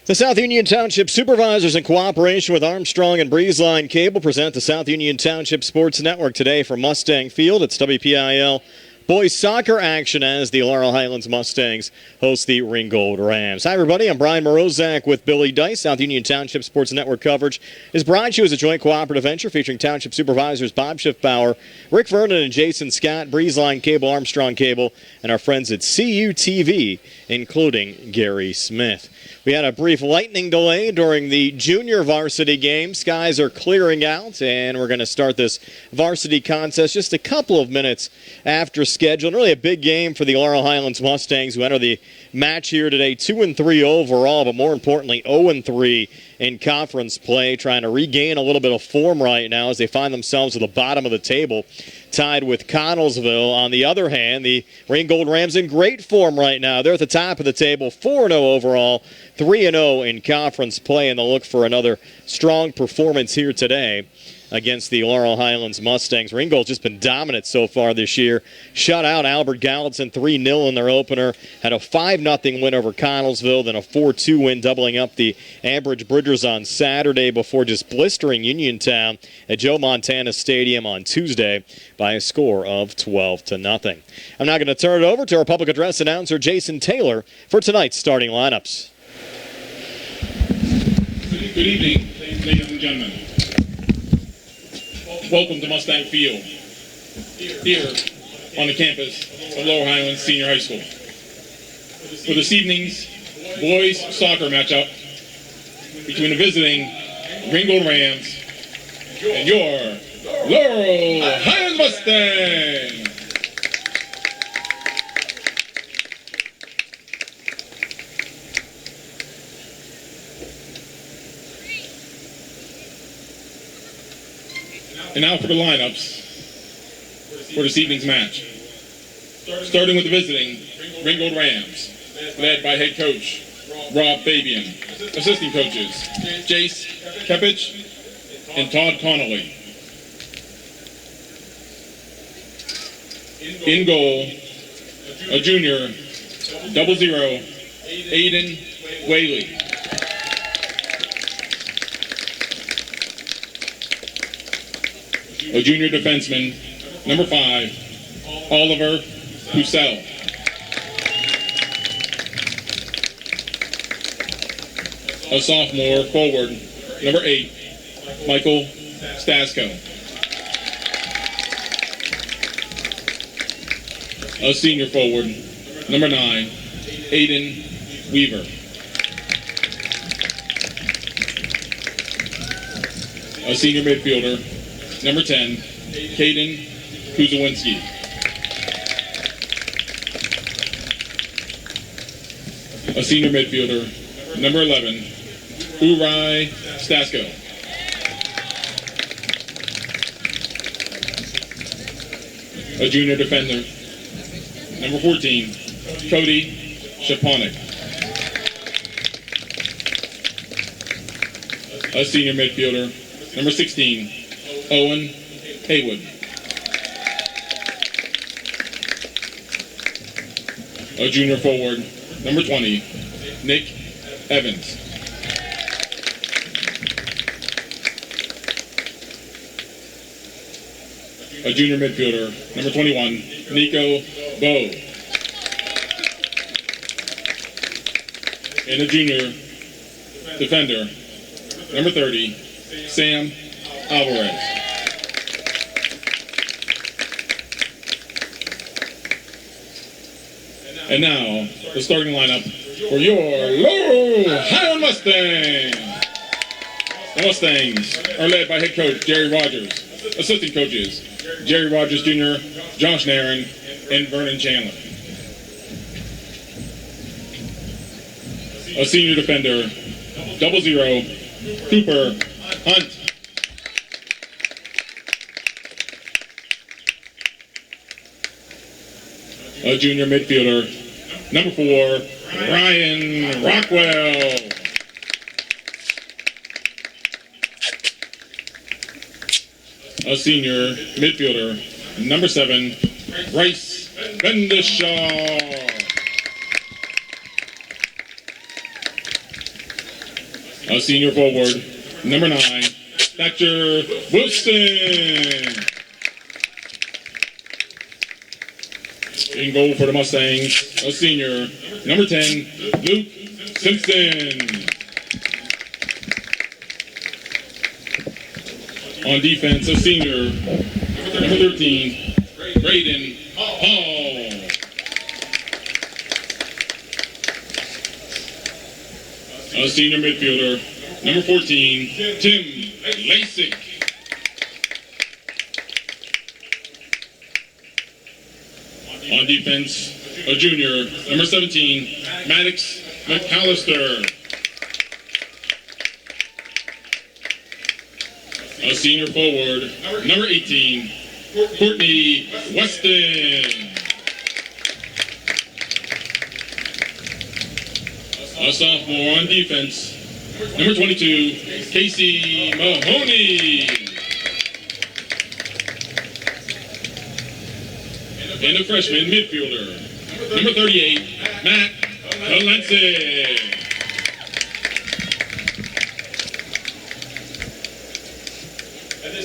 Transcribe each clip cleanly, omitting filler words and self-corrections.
The South Union Township Supervisors, in cooperation with Armstrong and Breezeline Cable, present the South Union Township Sports Network today from Mustang Field. It's WPIAL boys soccer action as the Laurel Highlands Mustangs host the Ringgold Rams. Hi, everybody. I'm Brian Morozak with Billy Dice. South Union Township Sports Network coverage is brought to you as a joint cooperative venture featuring Township Supervisors Bob Schiffbauer, Rick Vernon, and Jason Scott, Breezeline Cable, Armstrong Cable, and our friends at CUTV, including Gary Smith. We had a brief lightning delay during the junior varsity game. Skies are clearing out, and we're going to start this varsity contest just a couple of minutes after schedule. And really a big game for the Laurel Highlands Mustangs, who enter the match here today 2-3 overall, but more importantly 0-3 in conference play, trying to regain a little bit of form right now as they find themselves at the bottom of the table, tied with Connellsville. On the other hand, the Ringgold Rams in great form right now. They're at the top of the table, 4-0 overall, 3-0 in conference play, and they'll look for another strong performance here today against the Laurel Highlands Mustangs. Ringgold's just been dominant so far this year. Shut out Albert Gallatin 3-0 in their opener. Had a 5-0 win over Connellsville, then a 4-2 win, doubling up the Ambridge Bridgers on Saturday before just blistering Uniontown at Joe Montana Stadium on Tuesday by a score of 12-0. I'm now going to turn it over to our public address announcer, Jason Taylor, for tonight's starting lineups. Good evening, ladies and gentlemen. Welcome to Mustang Field, here on the campus of Laurel Highlands Senior High School, for this evening's boys soccer matchup between the visiting Ringgold Rams and your Laurel Highlands Mustangs. And now for the lineups for this evening's match. Starting with the visiting Ringgold Rams, led by head coach Rob Fabian. Assistant coaches Jace Kepich and Todd Connolly. In goal, a junior, 00, Aiden Whaley. A junior defenseman, number 5, Oliver Pucel. A sophomore forward, number 8, Michael Stasko. A senior forward, number 9, Aiden Weaver. A senior midfielder, number 10, Caden Kuzawinski. A senior midfielder, number 11, Urai Stasko. A junior defender, number 14, Cody Shaponik. A senior midfielder, number 16, Owen Haywood. A junior forward, number 20, Nick Evans. A junior midfielder, number 21, Nico Bowe. And a junior defender, number 30, Sam Alvarez. And now, the starting lineup for your Laurel Highlands Mustangs. The Mustangs are led by head coach Jerry Rogers, assistant coaches Jerry Rogers Jr., Josh Nairn, and Vernon Chandler. A senior defender, 00, Cooper Hunt. A junior midfielder, number 4, Ryan Rockwell. A senior midfielder, number 7, Bryce Bendishaw. A senior forward, number 9, Thatcher Wilson. In goal for the Mustangs, a senior, number 10, Luke Simpson. On defense, a senior, number 13, Braden Hall. A senior midfielder, number 14, Tim Lasik. On defense, a junior, number 17, Maddox McAllister. A senior forward, number 18, Courtney Weston. A sophomore on defense, number 22, Casey Mahoney. And a freshman midfielder, number 38, Matt Valencia.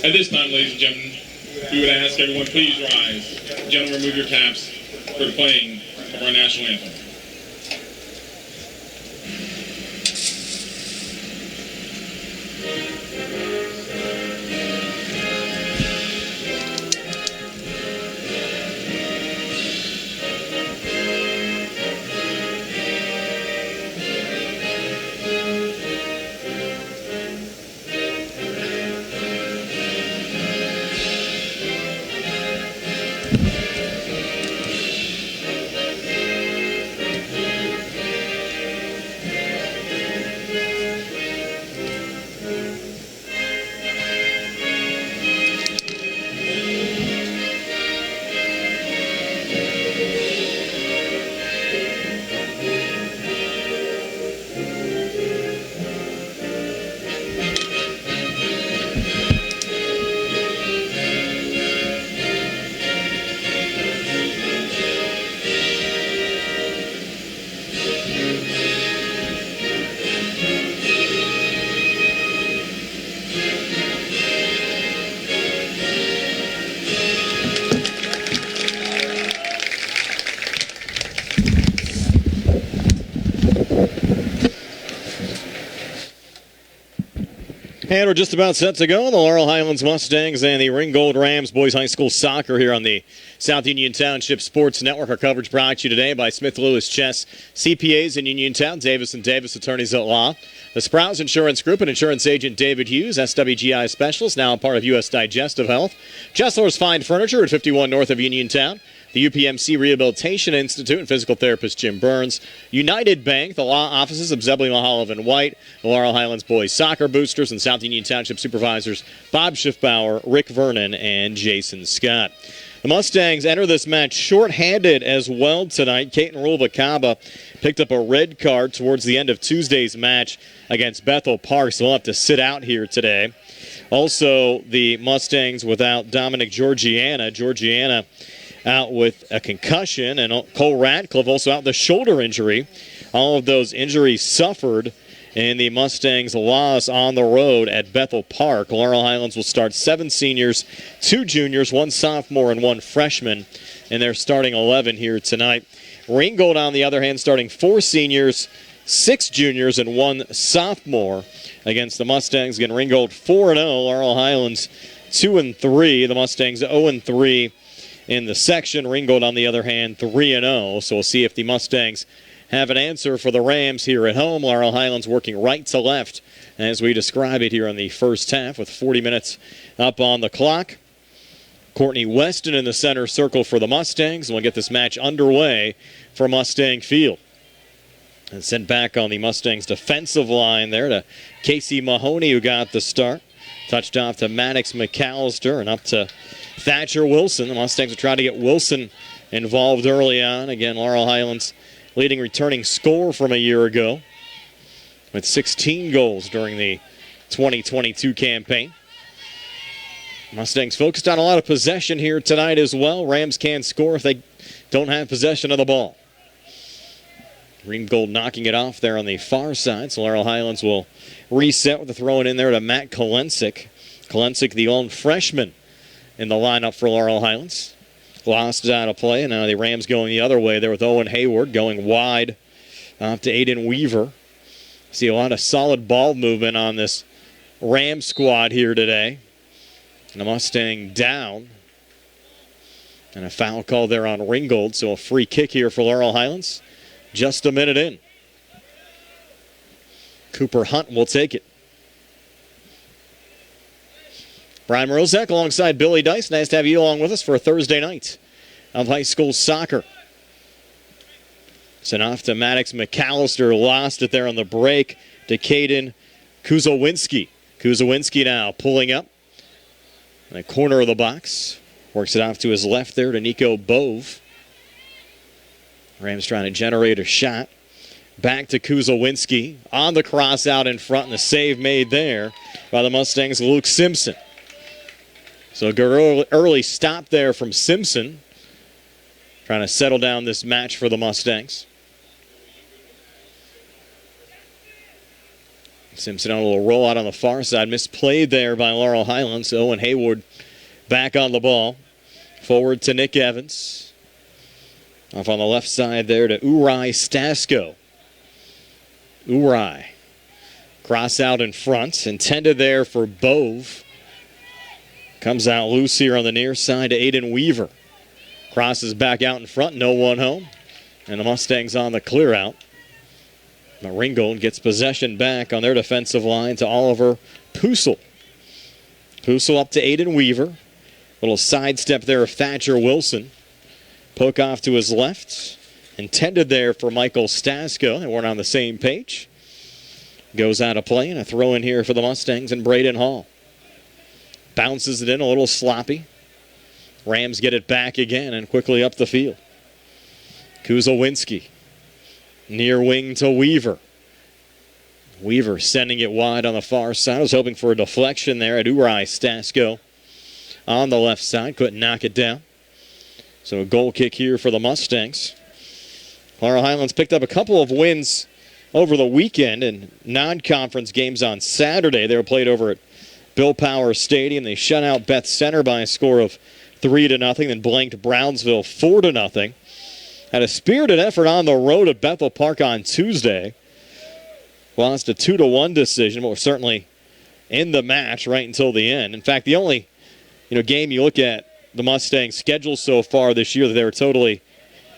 At this time, ladies and gentlemen, we would ask everyone please rise. Gentlemen, remove your caps for the playing of our national anthem. And we're just about set to go. The Laurel Highlands Mustangs and the Ringgold Rams boys high school soccer here on the South Union Township Sports Network. Our coverage brought to you today by Smith Lewis Chess, CPAs in Uniontown, Davis & Davis Attorneys at Law, the Sprouse Insurance Group and insurance agent David Hughes, SWGI Specialist, now a part of U.S. Digestive Health, Chesler's Fine Furniture at 51 north of Uniontown, the UPMC Rehabilitation Institute and physical therapist Jim Burns, United Bank, the law offices of Zebley, Mahaloff, and White, the Laurel Highlands boys soccer boosters, and South Union Township supervisors Bob Schiffbauer, Rick Vernon, and Jason Scott. The Mustangs enter this match short-handed as well tonight. Caton Rulvacaba picked up a red card towards the end of Tuesday's match against Bethel Park, so they'll have to sit out here today. Also, the Mustangs without Dominic Georgiana. Georgiana out with a concussion, and Cole Radcliffe also out with a shoulder injury. All of those injuries suffered in the Mustangs' loss on the road at Bethel Park. Laurel Highlands will start 7 seniors, 2 juniors, 1 sophomore, and 1 freshman in their starting 11 here tonight. Ringgold, on the other hand, starting 4 seniors, 6 juniors, and 1 sophomore against the Mustangs. Again, Ringgold 4-0, Laurel Highlands 2-3. The Mustangs 0-3 in the section. Ringgold, on the other hand, 3-0. So we'll see if the Mustangs have an answer for the Rams here at home. Laurel Highlands working right to left as we describe it here in the first half with 40 minutes up on the clock. Courtney Weston in the center circle for the Mustangs. And we'll get this match underway for Mustang Field. And sent back on the Mustangs defensive line there to Casey Mahoney, who got the start. Touched off to Maddox McAllister and up to Thatcher Wilson. The Mustangs are trying to get Wilson involved early on. Again, Laurel Highlands leading returning scorer from a year ago with 16 goals during the 2022 campaign. Mustangs focused on a lot of possession here tonight as well. Rams can score if they don't have possession of the ball. Ringgold knocking it off there on the far side. So Laurel Highlands will reset with the throw in there to Matt Kolensik. Kolensik, the old freshman in the lineup for Laurel Highlands. Lost out of play, and now the Rams going the other way there with Owen Hayward going wide off to Aiden Weaver. See a lot of solid ball movement on this Ram squad here today. And the Mustang down. And a foul call there on Ringgold, so a free kick here for Laurel Highlands. Just a minute in. Cooper Hunt will take it. Brian Morozek alongside Billy Dice. Nice to have you along with us for a Thursday night of high school soccer. Sent off to Maddox McAllister. Lost it there on the break to Caden Kuzowinski. Kuzowinski now pulling up in the corner of the box. Works it off to his left there to Nico Bove. Rams trying to generate a shot. Back to Kuzowinski. On the cross out in front, and the save made there by the Mustangs' Luke Simpson. So a good early stop there from Simpson. Trying to settle down this match for the Mustangs. Simpson on a little rollout on the far side. Misplayed there by Laurel Highlands. Owen Hayward back on the ball. Forward to Nick Evans. Off on the left side there to Uri Stasko. Uri. Cross out in front. Intended there for Bove. Comes out loose here on the near side to Aiden Weaver. Crosses back out in front. No one home. And the Mustangs on the clear out. Ringgold gets possession back on their defensive line to Oliver Pusel. Pusel up to Aiden Weaver. Little sidestep there of Thatcher Wilson. Poke off to his left. Intended there for Michael Stasko. They weren't on the same page. Goes out of play, and a throw in here for the Mustangs and Braden Hall. Bounces it in a little sloppy. Rams get it back again and quickly up the field. Kuzowinski. Near wing to Weaver. Weaver sending it wide on the far side. I was hoping for a deflection there at Uri Stasko on the left side. Couldn't knock it down. So a goal kick here for the Mustangs. Laurel Highlands picked up a couple of wins over the weekend in non-conference games on Saturday. They were played over at Bill Power Stadium. They shut out Beth Center by a score of 3-0, then blanked Brownsville 4-0. Had a spirited effort on the road at Bethel Park on Tuesday. Lost a 2-1 decision, but were certainly in the match right until the end. In fact, the only game you look at the Mustangs' schedule so far this year that they were totally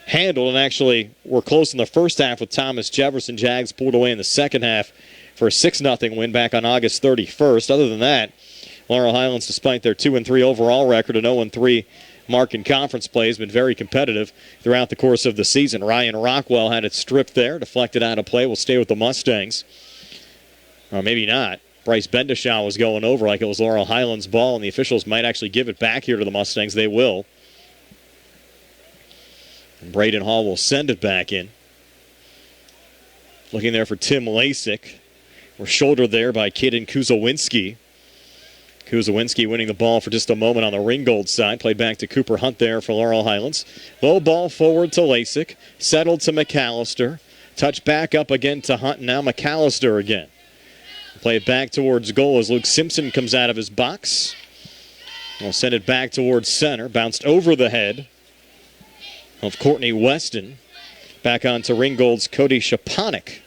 handled and actually were close in the first half with Thomas Jefferson. Jags pulled away in the second half for a 6-0 win back on August 31st. Other than that, Laurel Highlands, despite their 2-3 overall record and 0-3 mark in conference play, has been very competitive throughout the course of the season. Ryan Rockwell had it stripped there, deflected out of play, will stay with the Mustangs. Or maybe not. Bryce Bendishaw was going over like it was Laurel Highlands' ball, and the officials might actually give it back here to the Mustangs. They will. And Braden Hall will send it back in. Looking there for Tim Lasik. We're shouldered there by Caden Kuzowinski. Kuzowinski winning the ball for just a moment on the Ringgold side. Played back to Cooper Hunt there for Laurel Highlands. Low ball forward to Lasik. Settled to McAllister. Touch back up again to Hunt. Now McAllister again. Play it back towards goal as Luke Simpson comes out of his box. We'll send it back towards center. Bounced over the head of Courtney Weston. Back on to Ringgold's Cody Shaponik.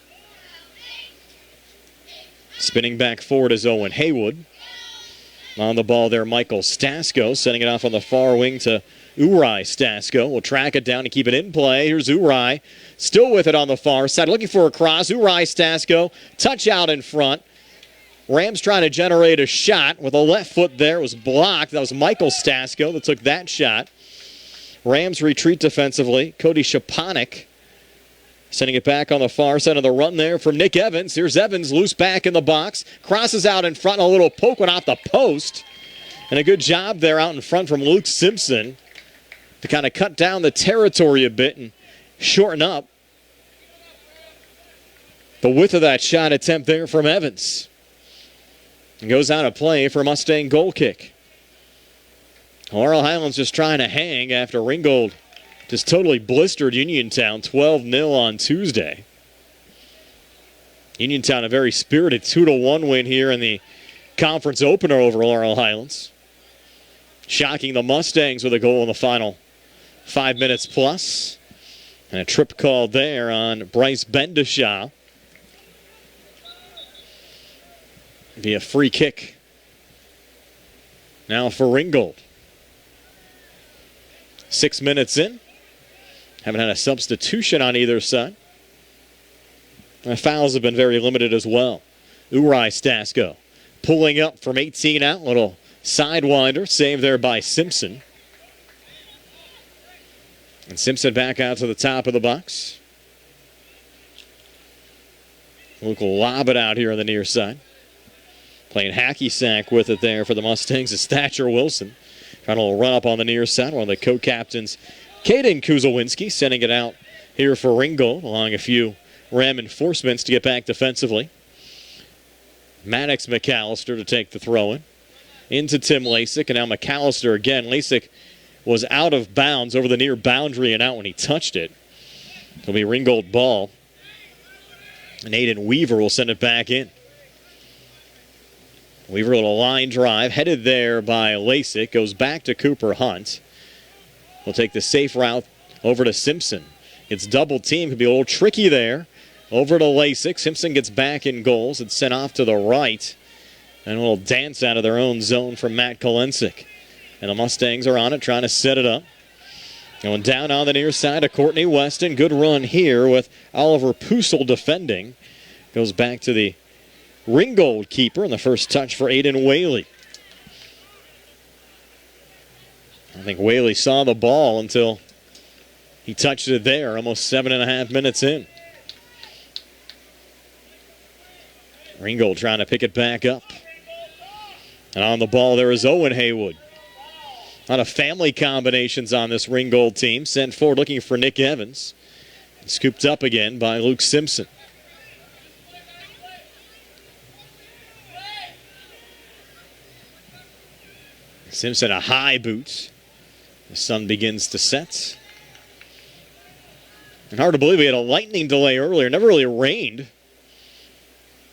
Spinning back forward is Owen Haywood. On the ball there, Michael Stasko, sending it off on the far wing to Uri Stasko. Will track it down to keep it in play. Here's Uri, still with it on the far side, looking for a cross. Uri Stasko, touch out in front. Rams trying to generate a shot with a left foot there. It was blocked. That was Michael Stasko that took that shot. Rams retreat defensively. Cody Shaponik sending it back on the far side of the run there from Nick Evans. Here's Evans loose back in the box. Crosses out in front. A little poke went off the post. And a good job there out in front from Luke Simpson to kind of cut down the territory a bit and shorten up the width of that shot attempt there from Evans. And goes out of play for a Mustang goal kick. Laurel Highlands just trying to hang after Ringgold just totally blistered Uniontown 12-0 on Tuesday. Uniontown a very spirited 2-1 win here in the conference opener over Laurel Highlands. Shocking the Mustangs with a goal in the final 5 minutes plus. And a trip called there on Bryce Bendishaw. Be a free kick now for Ringgold. 6 minutes in. Haven't had a substitution on either side. And fouls have been very limited as well. Uri Stasko pulling up from 18 out. Little sidewinder saved there by Simpson. And Simpson back out to the top of the box. Luke will lob it out here on the near side. Playing hacky sack with it there for the Mustangs is Thatcher Wilson. Trying to run up on the near side. One of the co-captains, Caden Kuzowinski, sending it out here for Ringgold, allowing a few Ram enforcements to get back defensively. Maddox McAllister to take the throw in. Into Tim Lasik, and now McAllister again. Lasik was out of bounds over the near boundary and out when he touched it. It'll be Ringgold ball. And Aiden Weaver will send it back in. Weaver with a line drive, headed there by Lasik, goes back to Cooper Hunt. We'll take the safe route over to Simpson. It's double team, could be a little tricky there. Over to Lasik. Simpson gets back in goals. It's sent off to the right. And a little dance out of their own zone from Matt Kolensik. And the Mustangs are on it, trying to set it up. Going down on the near side to Courtney Weston. Good run here with Oliver Pusel defending. Goes back to the Ringgold keeper, and the first touch for Aiden Whaley. I think Whaley saw the ball until he touched it there, almost 7.5 minutes in. Ringgold trying to pick it back up. And on the ball there is Owen Haywood. A lot of family combinations on this Ringgold team. Sent forward looking for Nick Evans. Scooped up again by Luke Simpson. Simpson a high boot. The sun begins to set. And hard to believe we had a lightning delay earlier. Never really rained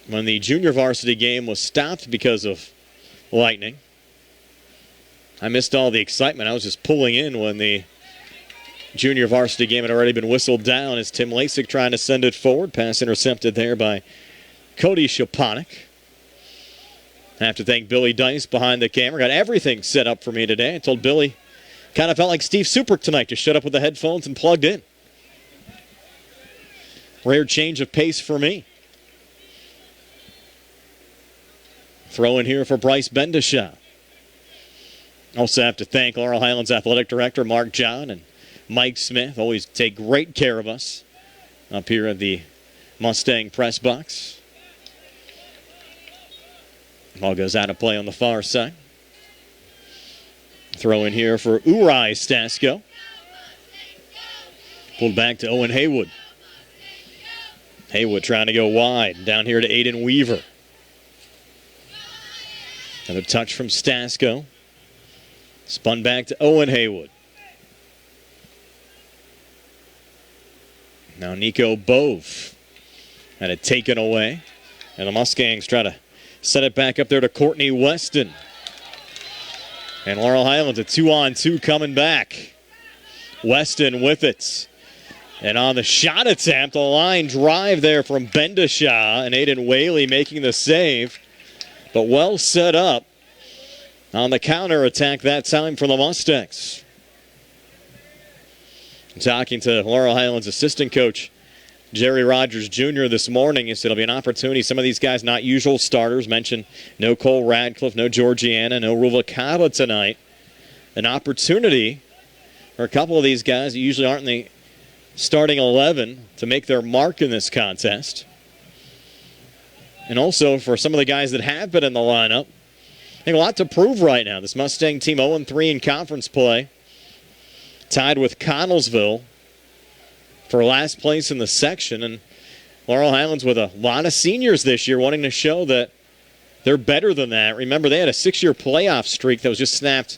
when the junior varsity game was stopped because of lightning. I missed all the excitement. I was just pulling in when the junior varsity game had already been whistled down as Tim Lasik trying to send it forward. Pass intercepted there by Cody Shaponik. I have to thank Billy Dice behind the camera. Got everything set up for me today. I told Billy, kind of felt like Steve Superick tonight. Just shut up with the headphones and plugged in. Rare change of pace for me. Throw in here for Bryce Bendishaw. Also have to thank Laurel Highlands Athletic Director Mark John and Mike Smith. Always take great care of us up here at the Mustang press box. Ball goes out of play on the far side. Throw in here for Uri Stasko. Pulled back to Owen Haywood. Haywood trying to go wide. Down here to Aiden Weaver. Another touch from Stasko. Spun back to Owen Haywood. Now Nico Bove had it taken away. And the Mustangs try to set it back up there to Courtney Weston. And Laurel Highlands a 2-on-2 coming back. Weston with it. And on the shot attempt, a line drive there from Bendishaw and Aiden Whaley making the save. But well set up on the counter attack that time for the Mustangs. Talking to Laurel Highlands assistant coach Jerry Rogers Jr. this morning, he said it'll be an opportunity. Some of these guys not usual starters. Mentioned no Cole Radcliffe, no Georgiana, no Ruvalcaba tonight. An opportunity for a couple of these guys that usually aren't in the starting 11 to make their mark in this contest. And also for some of the guys that have been in the lineup, I think a lot to prove right now. This Mustang team 0-3 in conference play. Tied with Connellsville for last place in the section. And Laurel Highlands with a lot of seniors this year wanting to show that they're better than that. Remember, they had a 6-year playoff streak that was just snapped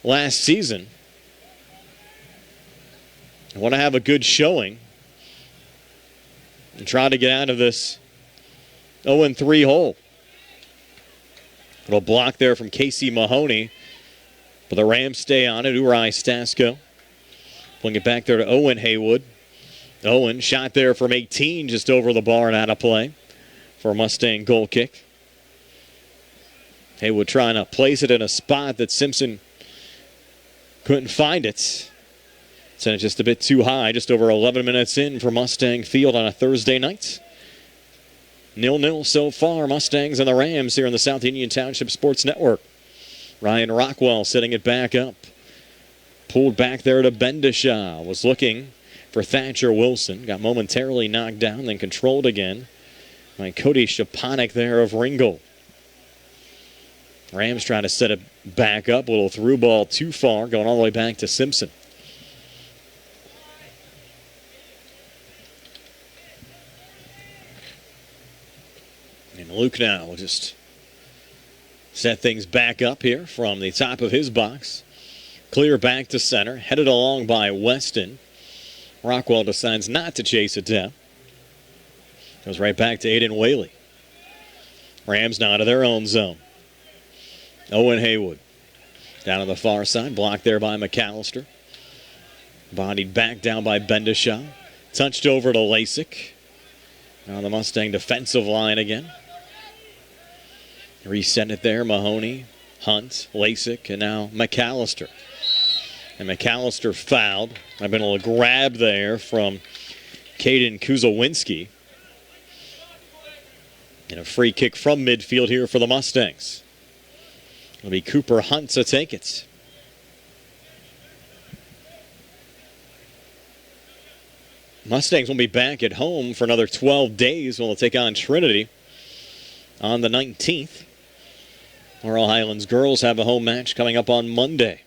last season. I want to have a good showing and try to get out of this 0-3 hole. Little block there from Casey Mahoney. But the Rams stay on it. Uri Stasko. Pulling it back there to Owen Haywood. Owen shot there from 18 just over the bar and out of play for a Mustang goal kick. Haywood trying to place it in a spot that Simpson couldn't find it. Sent it just a bit too high, just over 11 minutes in for Mustang Field on a Thursday night. 0-0 so far, Mustangs and the Rams here in the South Union Township Sports Network. Ryan Rockwell setting it back up. Pulled back there to Bendishaw. Was looking for Thatcher Wilson. Got momentarily knocked down, then controlled again by Cody Shaponik there of Ringgold. Rams trying to set it back up. A little through ball too far, going all the way back to Simpson. And Luke now will just set things back up here from the top of his box. Clear back to center. Headed along by Weston. Rockwell decides not to chase it down. Goes right back to Aiden Whaley. Rams now to their own zone. Owen Haywood. Down on the far side. Blocked there by McAllister. Bodied back down by Bendishaw. Touched over to Lasik. Now the Mustang defensive line again. Reset it there. Mahoney, Hunt, Lasik, and now McAllister. And McAllister fouled. I've been able to grab there from Caden Kuzawinski. And a free kick from midfield here for the Mustangs. It'll be Cooper Hunt to take it. Mustangs will be back at home for another 12 days when they'll take on Trinity on the 19th. Laurel Highlands girls have a home match coming up on Monday.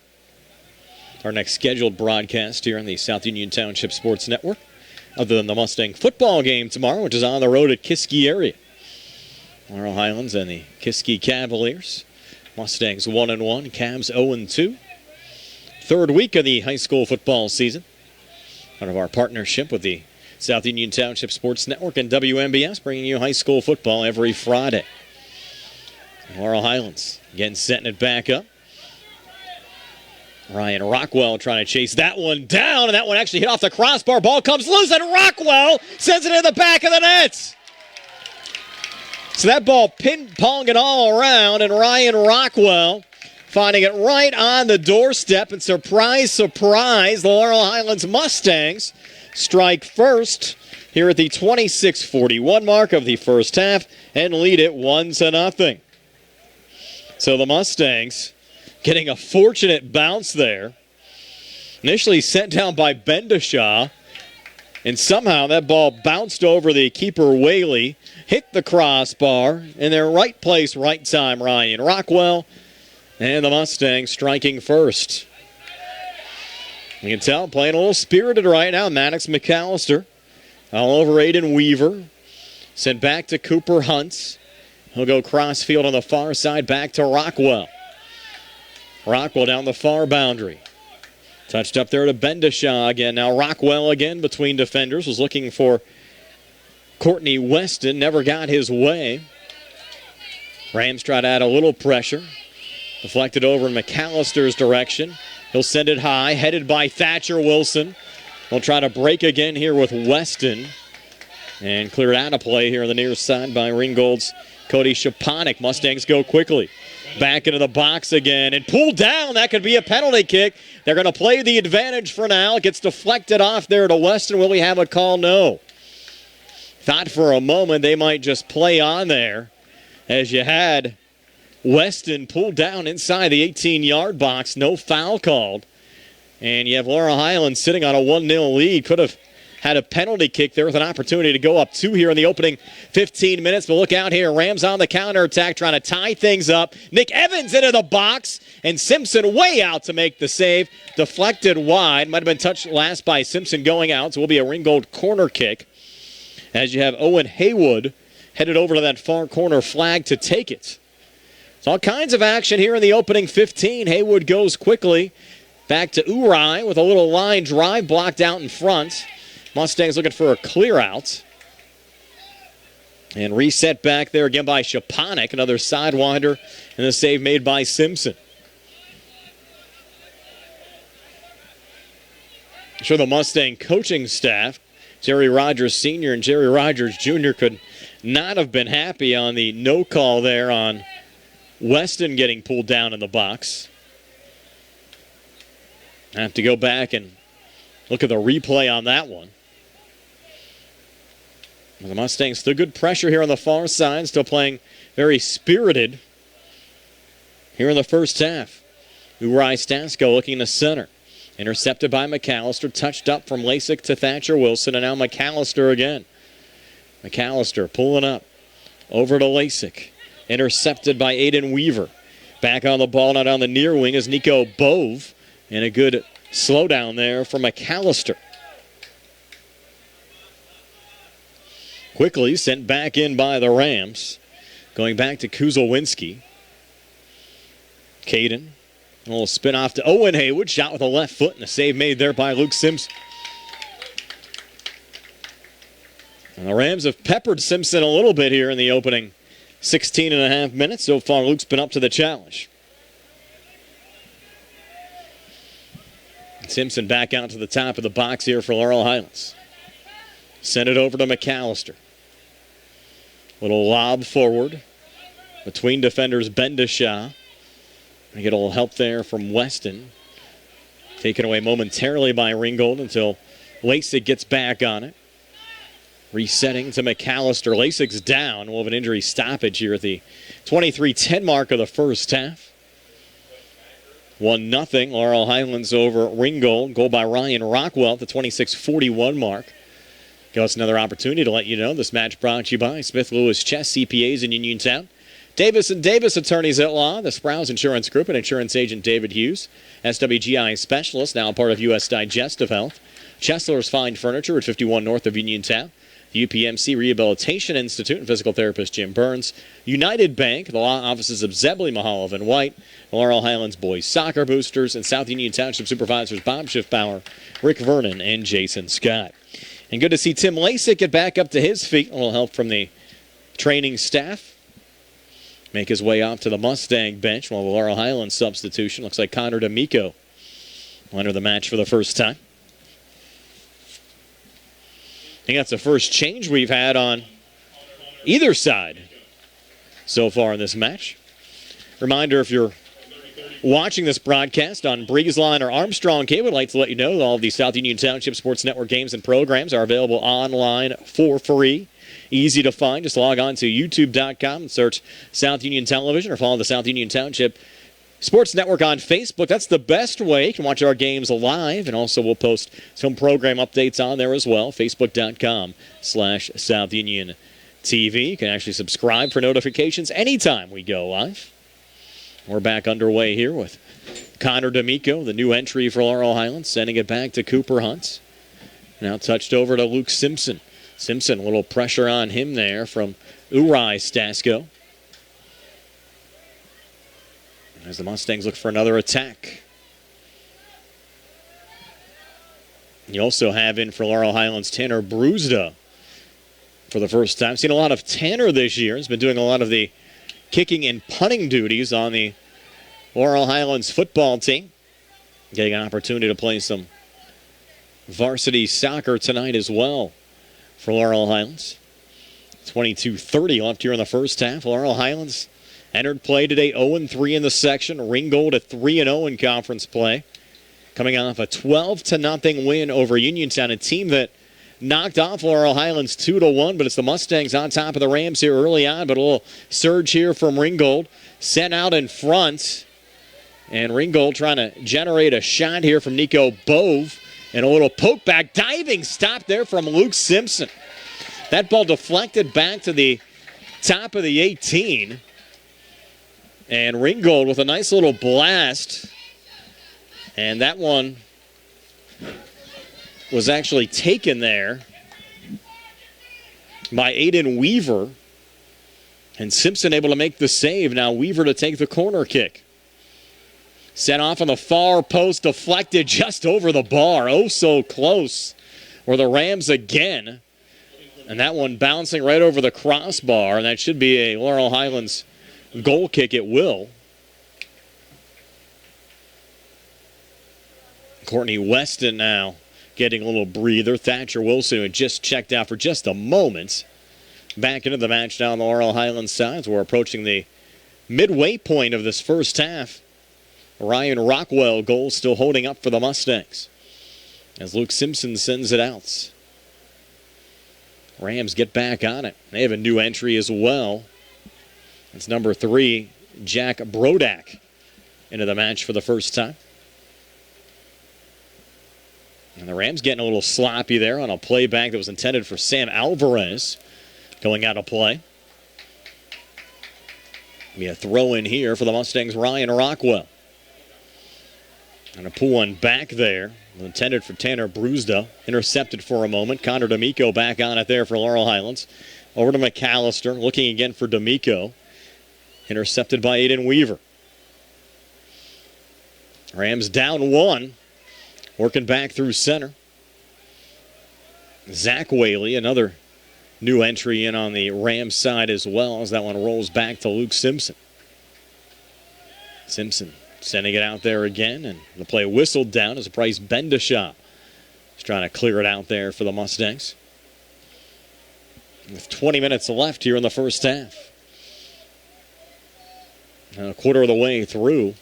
Our next scheduled broadcast here on the South Union Township Sports Network, other than the Mustang football game tomorrow, which is on the road at Kiski area. Laurel Highlands and the Kiski Cavaliers. Mustangs 1-1, Cavs 0-2. Third week of the high school football season. Part of our partnership with the South Union Township Sports Network and WMBS, bringing you high school football every Friday. Laurel Highlands again setting it back up. Ryan Rockwell trying to chase that one down, and that one actually hit off the crossbar. Ball comes loose, and Rockwell sends it in the back of the net. So that ball ping-ponging all around, and Ryan Rockwell finding it right on the doorstep. And surprise, surprise, the Laurel Highlands Mustangs strike first here at the 26:41 mark of the first half and lead it 1-0. So the Mustangs getting a fortunate bounce there. Initially sent down by Bendishaw, and somehow that ball bounced over the keeper Whaley, hit the crossbar, in their right place, right time, Ryan Rockwell, and the Mustangs striking first. You can tell, playing a little spirited right now. Maddox McAllister all over Aiden Weaver. Sent back to Cooper Hunt. He'll go crossfield on the far side, back to Rockwell. Rockwell down the far boundary. Touched up there to Bendishaw again. Now Rockwell again between defenders. Was looking for Courtney Weston. Never got his way. Rams try to add a little pressure. Deflected over in McAllister's direction. He'll send it high. Headed by Thatcher Wilson. They'll try to break again here with Weston. And cleared out of play here on the near side by Ringgold's Cody Shaponik. Mustangs go quickly. Back into the box again and pulled down. That could be a penalty kick. They're going to play the advantage for now. It gets deflected off there to Weston. Will we have a call? No. Thought for a moment they might just play on there as you had Weston pulled down inside the 18-yard box. No foul called. And you have Laurel Highlands sitting on a 1-0 lead. Could have had a penalty kick there with an opportunity to go up 2 here in the opening 15 minutes. But look out here. Rams on the counterattack trying to tie things up. Nick Evans into the box. And Simpson way out to make the save. Deflected wide. Might have been touched last by Simpson going out. So it will be a Ringgold corner kick. As you have Owen Haywood headed over to that far corner flag to take it. So all kinds of action here in the opening 15. Haywood goes quickly. Back to Uri with a little line drive blocked out in front. Mustangs looking for a clear out. And reset back there again by Shaponik. Another sidewinder and a save made by Simpson. I'm sure the Mustang coaching staff, Jerry Rogers Sr. and Jerry Rogers Jr. could not have been happy on the no call there on Weston getting pulled down in the box. I have to go back and look at the replay on that one. The Mustangs still good pressure here on the far side, still playing very spirited here in the first half. Uri Stasko looking to center. Intercepted by McAllister, touched up from Lasik to Thatcher Wilson, and now McAllister again. McAllister pulling up over to Lasik. Intercepted by Aiden Weaver. Back on the ball, now down the near wing is Nico Bove, and a good slowdown there for McAllister. Quickly sent back in by the Rams. Going back to Kuzlewinski. Caden. A little spin off to Owen Haywood. Shot with a left foot and a save made there by Luke Simpson. And the Rams have peppered Simpson a little bit here in the opening 16 and a half minutes. So far, Luke's been up to the challenge. Simpson back out to the top of the box here for Laurel Highlands. Send it over to McAllister. Little lob forward between defenders Bendishaw. Get a little help there from Weston. Taken away momentarily by Ringgold until Lasik gets back on it. Resetting to McAllister. Lasik's down. We'll have an injury stoppage here at the 23-10 mark of the first half. 1-0. Laurel Highlands over Ringgold. Goal by Ryan Rockwell at the 26-41 mark. Give us another opportunity to let you know this match brought to you by Smith Lewis Chess CPAs in Uniontown. Davis & Davis Attorneys at Law, the Sprouse Insurance Group, and insurance agent David Hughes. SWGI Specialist, now part of U.S. Digestive Health. Chesler's Fine Furniture at 51 north of Uniontown. The UPMC Rehabilitation Institute and physical therapist Jim Burns. United Bank, the law offices of Zebley, Mahaloff, and White. Laurel Highlands Boys Soccer Boosters, and South Union Township Supervisors Bob Schiffbauer, Rick Vernon, and Jason Scott. And good to see Tim Lasik get back up to his feet. A little help from the training staff. Make his way off to the Mustang bench while the Laurel Highlands substitution. Looks like Connor D'Amico will enter the match for the first time. I think that's the first change we've had on either side so far in this match. Reminder, if you're watching this broadcast on Breezeline or Armstrong Cable, I'd like to let you know that all of the South Union Township Sports Network games and programs are available online for free. Easy to find. Just log on to youtube.com and search South Union Television or follow the South Union Township Sports Network on Facebook. That's the best way. You can watch our games live, and also we'll post some program updates on there as well. Facebook.com/South Union TV. You can actually subscribe for notifications anytime we go live. We're back underway here with Connor D'Amico, the new entry for Laurel Highlands, sending it back to Cooper Hunt. Now touched over to Luke Simpson. Simpson, a little pressure on him there from Uri Stasko. As the Mustangs look for another attack. You also have in for Laurel Highlands Tanner Bruzda for the first time. Seen a lot of Tanner this year. He's been doing a lot of the kicking and punting duties on the Laurel Highlands football team. Getting an opportunity to play some varsity soccer tonight as well for Laurel Highlands. 22:30 left here in the first half. Laurel Highlands entered play today 0-3 in the section. Ringgold at 3-0 in conference play. Coming off a 12-0 win over Uniontown, a team that knocked off Laurel Highlands 2-1, but it's the Mustangs on top of the Rams here early on, but a little surge here from Ringgold. Sent out in front, and Ringgold trying to generate a shot here from Nico Bove, and a little poke back diving stop there from Luke Simpson. That ball deflected back to the top of the 18, and Ringgold with a nice little blast, and that one was actually taken there by Aiden Weaver. And Simpson able to make the save. Now Weaver to take the corner kick. Sent off on the far post, deflected just over the bar. Oh, so close. Or the Rams again And that one bouncing right over the crossbar, and that should be a Laurel Highlands goal kick. It will. Courtney Weston now getting a little breather. Thatcher Wilson, who had just checked out for just a moment, back into the match now on the Laurel Highlands side. We're approaching the midway point of this first half. Ryan Rockwell goal still holding up for the Mustangs as Luke Simpson sends it out. Rams get back on it. They have a new entry as well. It's number 3, Jack Brodak, into the match for the first time. And the Rams getting a little sloppy there on a playback that was intended for Sam Alvarez, going out of play. Be a throw in here for the Mustangs' Ryan Rockwell. And a pull one back there, intended for Tanner Brusda, intercepted for a moment. Connor D'Amico back on it there for Laurel Highlands. Over to McAllister, looking again for D'Amico. Intercepted by Aiden Weaver. Rams down 1, working back through center. Zach Whaley, another new entry in on the Rams side as well, as that one rolls back to Luke Simpson. Simpson sending it out there again, and the play whistled down as Bryce Bendishaw is trying to clear it out there for the Mustangs. With 20 minutes left here in the first half. And a quarter of the way through,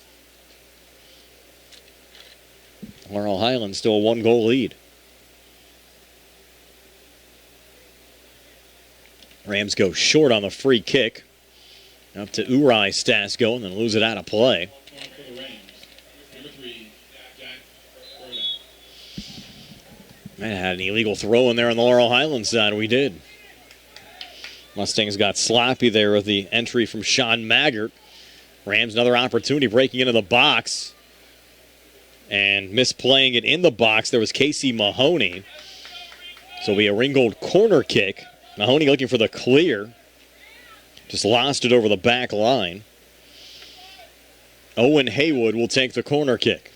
Laurel Highlands still a 1-goal lead. Rams go short on the free kick. Up to Uri Stasko and then lose it out of play. I had an illegal throw in there on the Laurel Highlands side. We did. Mustangs got sloppy there with the entry from Sean Maggart. Rams another opportunity breaking into the box and misplaying it in the box. There was Casey Mahoney. So it'll be a Ringgold corner kick. Mahoney looking for the clear. Just lost it over the back line. Owen Haywood will take the corner kick.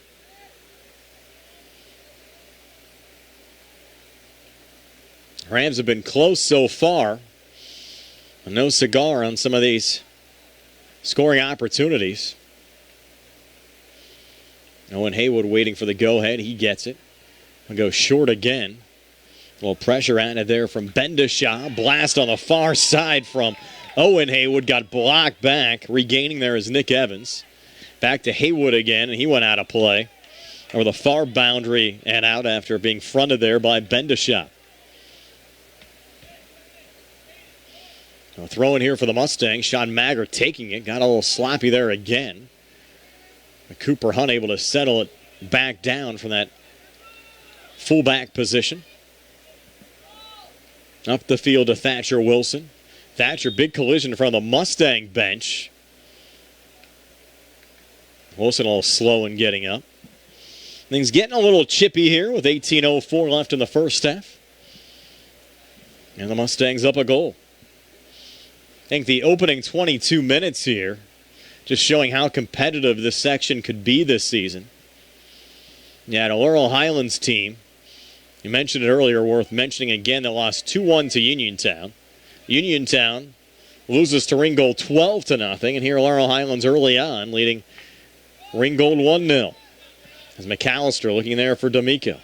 Rams have been close so far. No cigar on some of these scoring opportunities. Owen Haywood waiting for the go-ahead. He gets it. He'll go short again. A little pressure added there from Bendishaw. Blast on the far side from Owen Haywood. Got blocked back. Regaining there is Nick Evans. Back to Haywood again, and he went out of play over the far boundary and out after being fronted there by Bendishaw. Throw in here for the Mustangs. Sean Maggart taking it. Got a little sloppy there again. Cooper Hunt able to settle it back down from that fullback position. Up the field to Thatcher Wilson. Thatcher, big collision in front of the Mustang bench. Wilson a little slow in getting up. Things getting a little chippy here with 18:04 left in the first half. And the Mustangs up a goal. I think the opening 22 minutes here, just showing how competitive this section could be this season. Yeah, the Laurel Highlands team, you mentioned it earlier, worth mentioning again, that lost 2-1 to Uniontown. Uniontown loses to Ringgold 12-0, and here Laurel Highlands early on leading Ringgold 1-0. As McAllister looking there for D'Amico.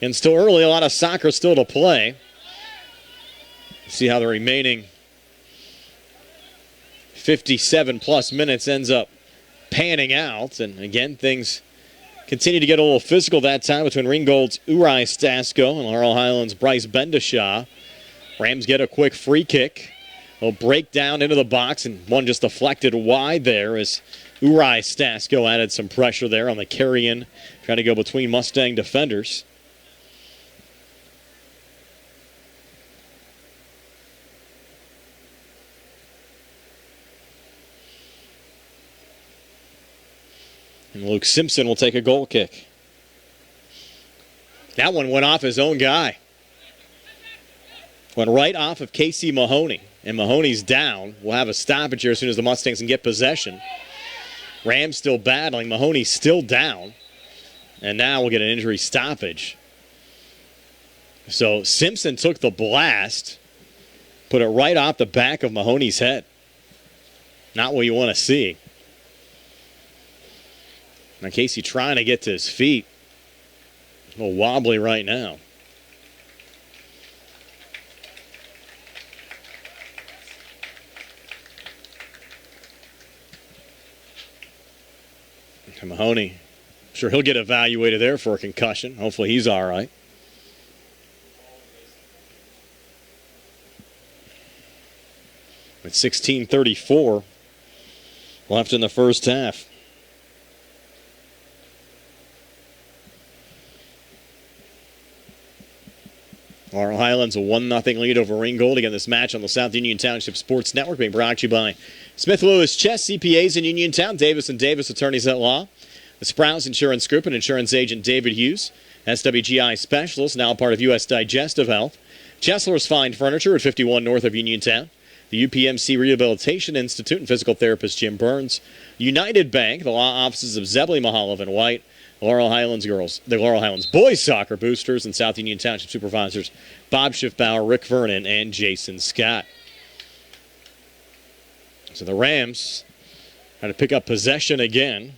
And still early, a lot of soccer still to play. See how the remaining 57-plus minutes ends up panning out. And again, things continue to get a little physical that time between Ringgold's Uri Stasko and Laurel Highlands' Bryce Bendishaw. Rams get a quick free kick. They'll break down into the box, and one just deflected wide there as Uri Stasko added some pressure there on the carry-in, trying to go between Mustang defenders. And Luke Simpson will take a goal kick. That one went off his own guy. Went right off of Casey Mahoney. And Mahoney's down. We'll have a stoppage here as soon as the Mustangs can get possession. Rams still battling. Mahoney's still down. And now we'll get an injury stoppage. So Simpson took the blast, put it right off the back of Mahoney's head. Not what you want to see. Now Casey trying to get to his feet. A little wobbly right now. And Mahoney, I'm sure he'll get evaluated there for a concussion. Hopefully he's all right. With 16:34 left in the first half. Laurel Highlands a 1-0 lead over Ringgold. Again, this match on the South Union Township Sports Network being brought to you by Smith Lewis Chess, CPAs in Uniontown, Davis & Davis Attorneys at Law, the Sprouse Insurance Group and insurance agent David Hughes, SWGI Specialist, now part of U.S. Digestive Health, Chesler's Fine Furniture at 51 north of Uniontown, the UPMC Rehabilitation Institute and physical therapist Jim Burns, United Bank, the law offices of Zebley, Mahaloff, and White, the Laurel Highlands boys soccer boosters, and South Union Township supervisors Bob Schiffbauer, Rick Vernon, and Jason Scott. So the Rams had to pick up possession again.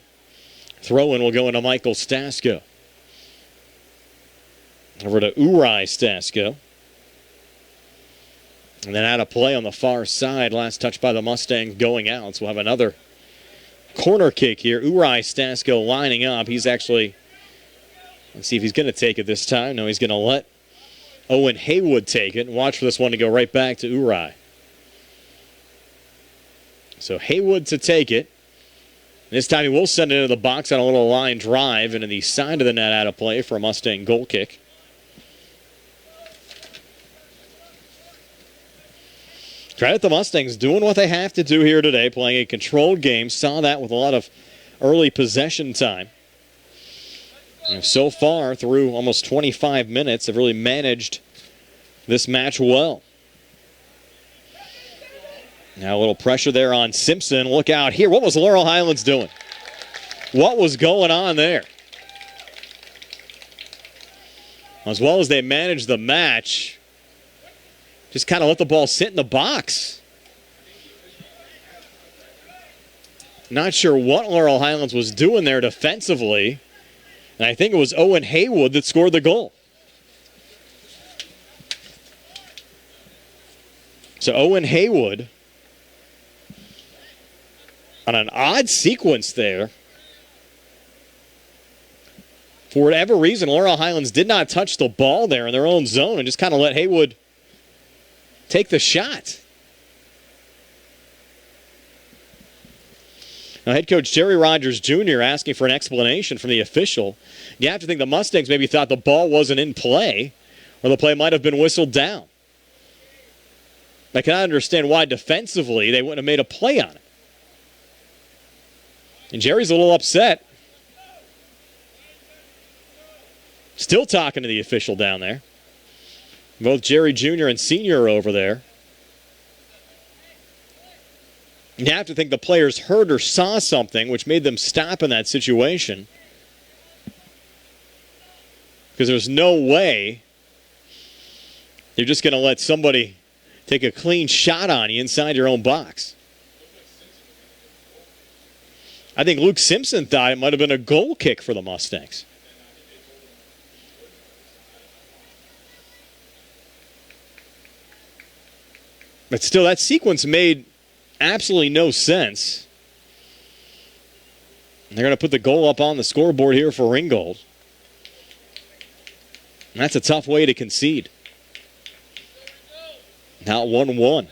Throw-in will go into Michael Stasko. Over to Uri Stasko. And then out of play on the far side. Last touch by the Mustangs going out. So we'll have another corner kick here. Uri Stasko lining up. He's actually, let's see if he's going to take it this time. No, he's going to let Owen Haywood take it. And watch for this one to go right back to Uri. So Haywood to take it. This time he will send it into the box on a little line drive into the side of the net out of play for a Mustang goal kick. Credit the Mustangs doing what they have to do here today, playing a controlled game. Saw that with a lot of early possession time. And so far, through almost 25 minutes, have really managed this match well. Now a little pressure there on Simpson. Look out here. What was Laurel Highlands doing? What was going on there? As well as they managed the match, just kind of let the ball sit in the box. Not sure what Laurel Highlands was doing there defensively. And I think it was Owen Haywood that scored the goal. So Owen Haywood, on an odd sequence there. For whatever reason, Laurel Highlands did not touch the ball there in their own zone and just kind of let Haywood take the shot. Now, head coach Jerry Rogers Jr. asking for an explanation from the official. You have to think the Mustangs maybe thought the ball wasn't in play, or the play might have been whistled down. I cannot understand why defensively they wouldn't have made a play on it. And Jerry's a little upset. Still talking to the official down there. Both Jerry Jr. and Sr. are over there. You have to think the players heard or saw something which made them stop in that situation. Because there's no way you're just going to let somebody take a clean shot on you inside your own box. I think Luke Simpson thought it might have been a goal kick for the Mustangs. But still, that sequence made absolutely no sense. And they're going to put the goal up on the scoreboard here for Ringgold. And that's a tough way to concede. Now 1-1.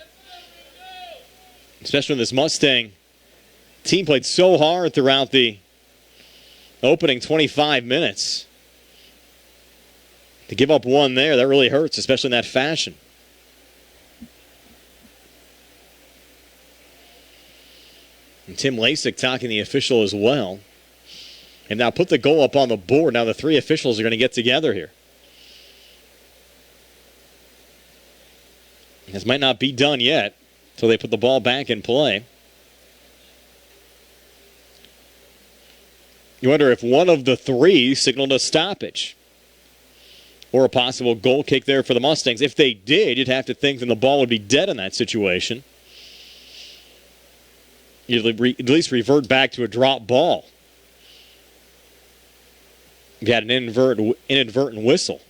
Especially when this Mustang team played so hard throughout the opening 25 minutes. To give up one there, that really hurts, especially in that fashion. And Tim Lasik talking to the official as well. And now put the goal up on the board. Now the three officials are going to get together here. This might not be done yet until they put the ball back in play. You wonder if one of the three signaled a stoppage. or a possible goal kick there for the Mustangs. If they did, you'd have to think that the ball would be dead in that situation. You'd at least revert back to a drop ball. You had an inadvertent whistle.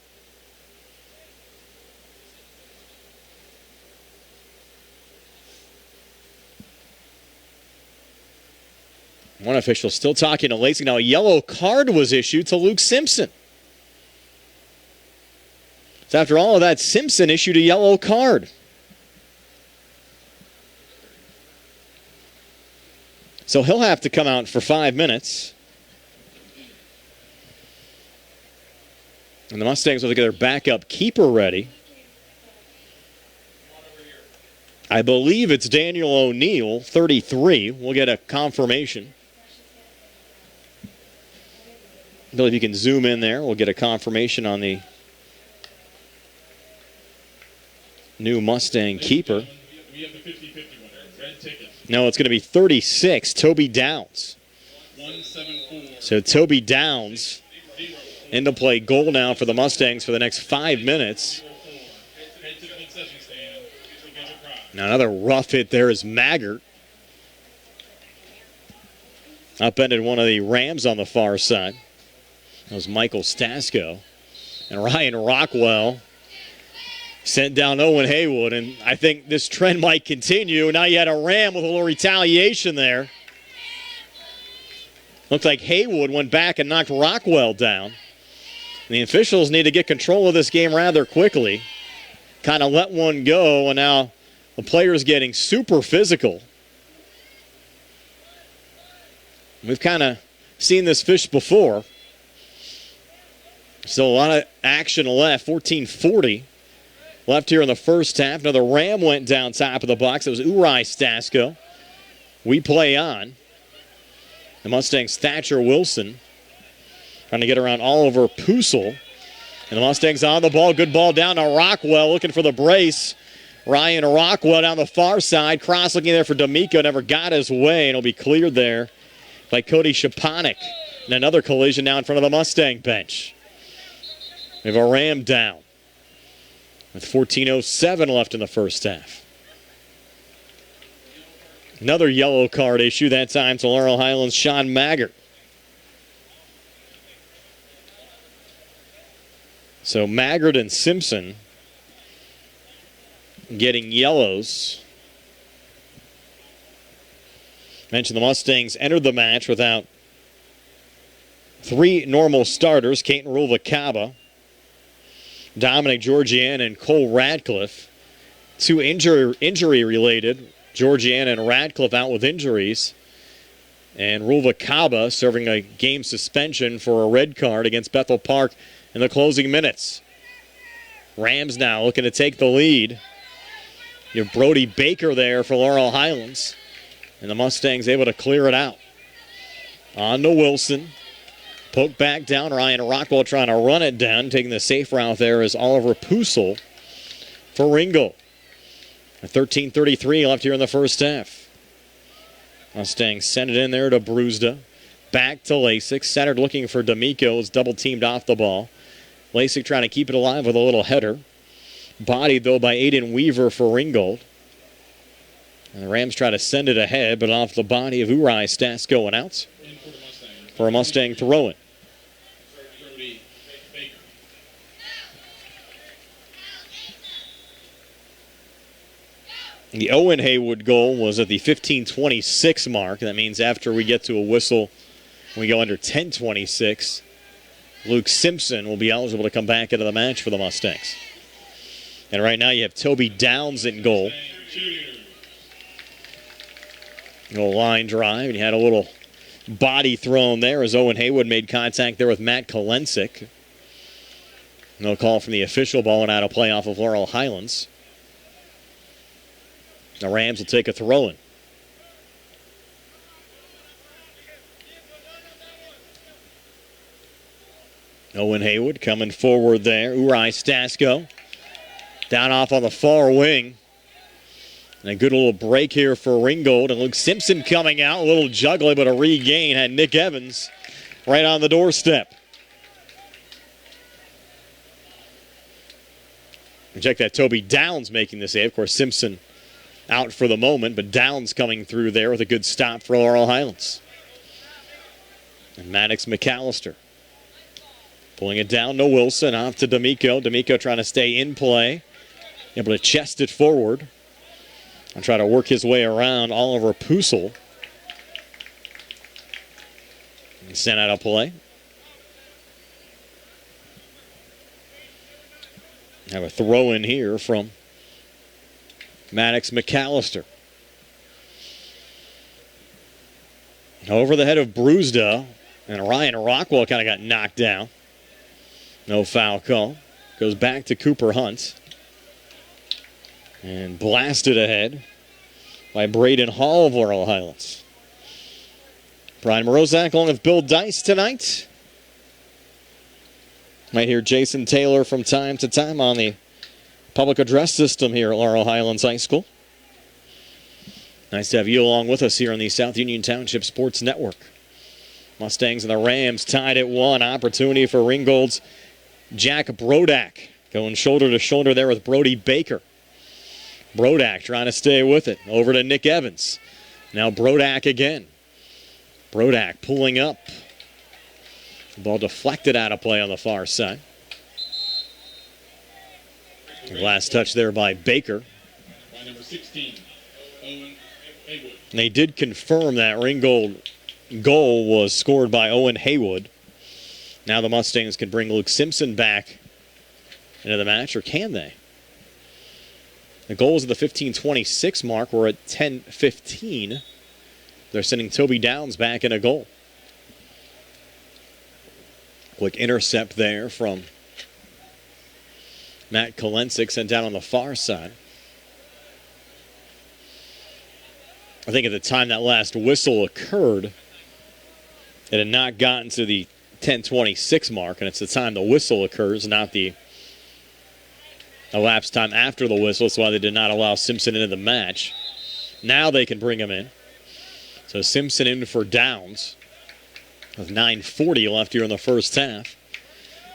One official still talking to Lacey. Now a yellow card was issued to Luke Simpson. So after all of that, Simpson issued a yellow card. So he'll have to come out for 5 minutes. And the Mustangs will get their backup keeper ready. I believe it's Daniel O'Neill, 33. We'll get a confirmation. I believe you can zoom in there. We'll get a confirmation on the new Mustang keeper. We have the 50-50 winner. Red ticket. No, it's going to be 36, Toby Downs. 174. So Toby Downs into play goal now for the Mustangs for the next 5 minutes. Head to the concession stand. Get your prize. Now another rough hit there is Maggart. Upended one of the Rams on the far side. That was Michael Stasko. And Ryan Rockwell sent down Owen Haywood, and I think this trend might continue. Now you had a Ram with a little retaliation there. Looked like Haywood went back and knocked Rockwell down. And the officials need to get control of this game rather quickly. Kind of let one go, and now the player's getting super physical. We've kind of seen this fish before. Still a lot of action left. 14:40 left here in the first half. Another Ram went down top of the box. It was Uri Stasko. We play on. The Mustangs' Thatcher Wilson trying to get around Oliver Pusel. And the Mustangs on the ball. Good ball down to Rockwell looking for the brace. Ryan Rockwell down the far side. Cross looking there for D'Amico. Never got his way, and he'll be cleared there by Cody Shaponik. And another collision now in front of the Mustang bench. We have a Ram down with 14:07 left in the first half. Another yellow card issue, that time to Laurel Highlands' Sean Maggart. So Maggart and Simpson getting yellows. Mentioned the Mustangs entered the match without 3 normal starters, Caton Rulvacaba, Dominic Georgian, and Cole Radcliffe. 2 injury-related. Georgian and Radcliffe out with injuries. And Rulvacaba serving a game suspension for a red card against Bethel Park in the closing minutes. Rams now looking to take the lead. You have Brody Baker there for Laurel Highlands. And the Mustangs able to clear it out. On to Wilson. Poke back down. Ryan Rockwell trying to run it down. Taking the safe route there is Oliver Pusel for Ringgold. 13:33 left here in the first half. Mustangs send it in there to Brewsda. Back to Lasik. Centered looking for D'Amico. Is double teamed off the ball. Lasik trying to keep it alive with a little header. Bodied though by Aiden Weaver for Ringgold. And the Rams try to send it ahead, but off the body of Uri Stasko and out for a Mustang throw-in. The Owen Haywood goal was at the 15:26 mark. That means after we get to a whistle, we go under 10:26. Luke Simpson will be eligible to come back into the match for the Mustangs. And right now you have Toby Downs in goal. Little line drive, and he had a little body thrown there as Owen Haywood made contact there with Matt Kolensik. No call from the official, ball and out of play off of Laurel Highlands. The Rams will take a throw-in. Owen Haywood coming forward there. Uri Stasko down off on the far wing. And a good little break here for Ringgold. And Luke Simpson coming out. A little juggling, but a regain. Had Nick Evans right on the doorstep. Check that, Toby Downs making the save. Of course, Simpson out for the moment, but Downs coming through there with a good stop for Laurel Highlands. And Maddox McAllister pulling it down to Wilson, off to D'Amico. D'Amico trying to stay in play, able to chest it forward and try to work his way around Oliver Pusel. And sent out of play. Have a throw in here from Maddox McAllister. Over the head of Brewsda, and Ryan Rockwell kind of got knocked down. No foul call. Goes back to Cooper Hunt. And blasted ahead by Braden Hall of Laurel Highlands. Brian Morozak along with Bill Dice tonight. Might hear Jason Taylor from time to time on the public address system here at Laurel Highlands High School. Nice to have you along with us here on the South Union Township Sports Network. Mustangs and the Rams tied at 1. Opportunity for Ringgold's Jack Brodak going shoulder to shoulder there with Brody Baker. Brodak trying to stay with it. Over to Nick Evans. Now Brodak again. Brodak pulling up. Ball deflected out of play on the far side. Last touch there by Baker. By number 16, Owen Haywood. And they did confirm that Ringgold goal was scored by Owen Haywood. Now the Mustangs can bring Luke Simpson back into the match, or can they? The goals at the 15:26 mark were at 10:15. They're sending Toby Downs back in a goal. Quick intercept there from Matt Kolensik, sent down on the far side. I think at the time that last whistle occurred, it had not gotten to the 10:26 mark, and it's the time the whistle occurs, not the elapsed time after the whistle. That's why they did not allow Simpson into the match. Now they can bring him in. So Simpson in for Downs with 9:40 left here in the first half,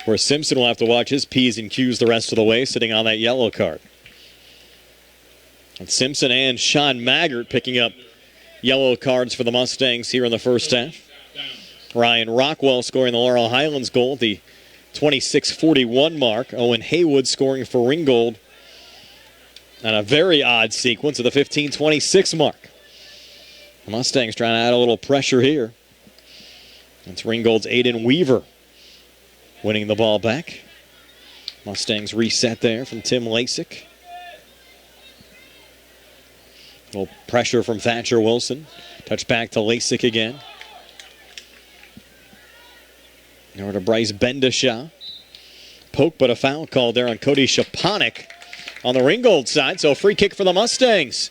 where Simpson will have to watch his P's and Q's the rest of the way, sitting on that yellow card. And Simpson and Sean Maggart picking up yellow cards for the Mustangs here in the first half. Ryan Rockwell scoring the Laurel Highlands goal at the 26:41 mark. Owen Haywood scoring for Ringgold on a very odd sequence at the 15:26 mark. The Mustangs trying to add a little pressure here. It's Ringgold's Aiden Weaver winning the ball back. Mustangs reset there from Tim Lasik. A little pressure from Thatcher Wilson. Touch back to Lasik again. Over to Bryce Bendishaw. Poke, but a foul called there on Cody Shaponik on the Ringgold side. So a free kick for the Mustangs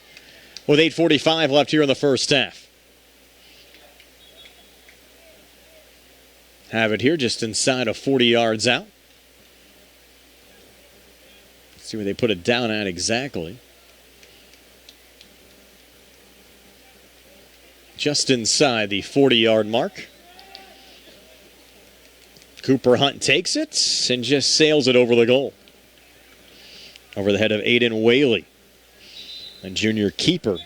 with 8:45 left here in the first half. Have it here just inside of 40 yards out. Let's see where they put it down at exactly. Just inside the 40-yard mark. Cooper Hunt takes it and just sails it over the goal. Over the head of Aiden Whaley, a junior keeper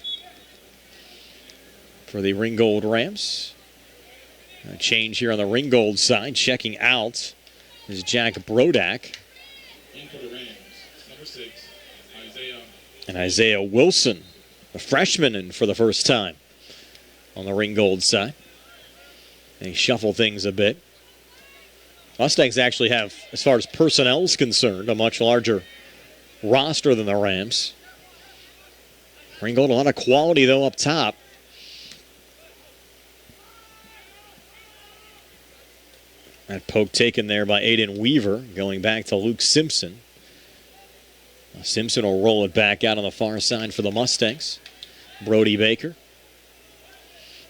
for the Ringgold Rams. A change here on the Ringgold side. Checking out is Jack Brodak. In for the Rams, number 6, Isaiah. And Isaiah Wilson, a freshman, in for the first time on the Ringgold side. They shuffle things a bit. Mustangs actually have, as far as personnel is concerned, a much larger roster than the Rams. Ringgold, a lot of quality, though, up top. That poke taken there by Aiden Weaver, going back to Luke Simpson. Simpson will roll it back out on the far side for the Mustangs. Brody Baker.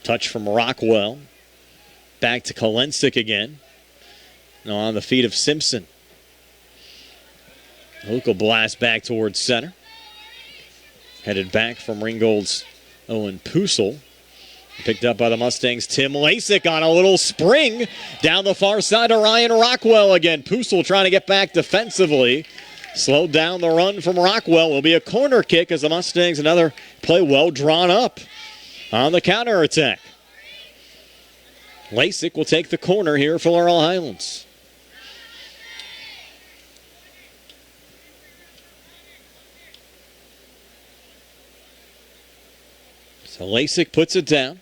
Touch from Rockwell. Back to Kolensik again. Now on the feet of Simpson. Luke will blast back towards center. Headed back from Ringgold's Owen Pusel. Picked up by the Mustangs' Tim Lasik on a little spring down the far side to Ryan Rockwell again. Pusel trying to get back defensively. Slowed down the run from Rockwell. Will be a corner kick as the Mustangs, another play well drawn up on the counterattack. Lasik will take the corner here for Laurel Highlands. So Lasik puts it down.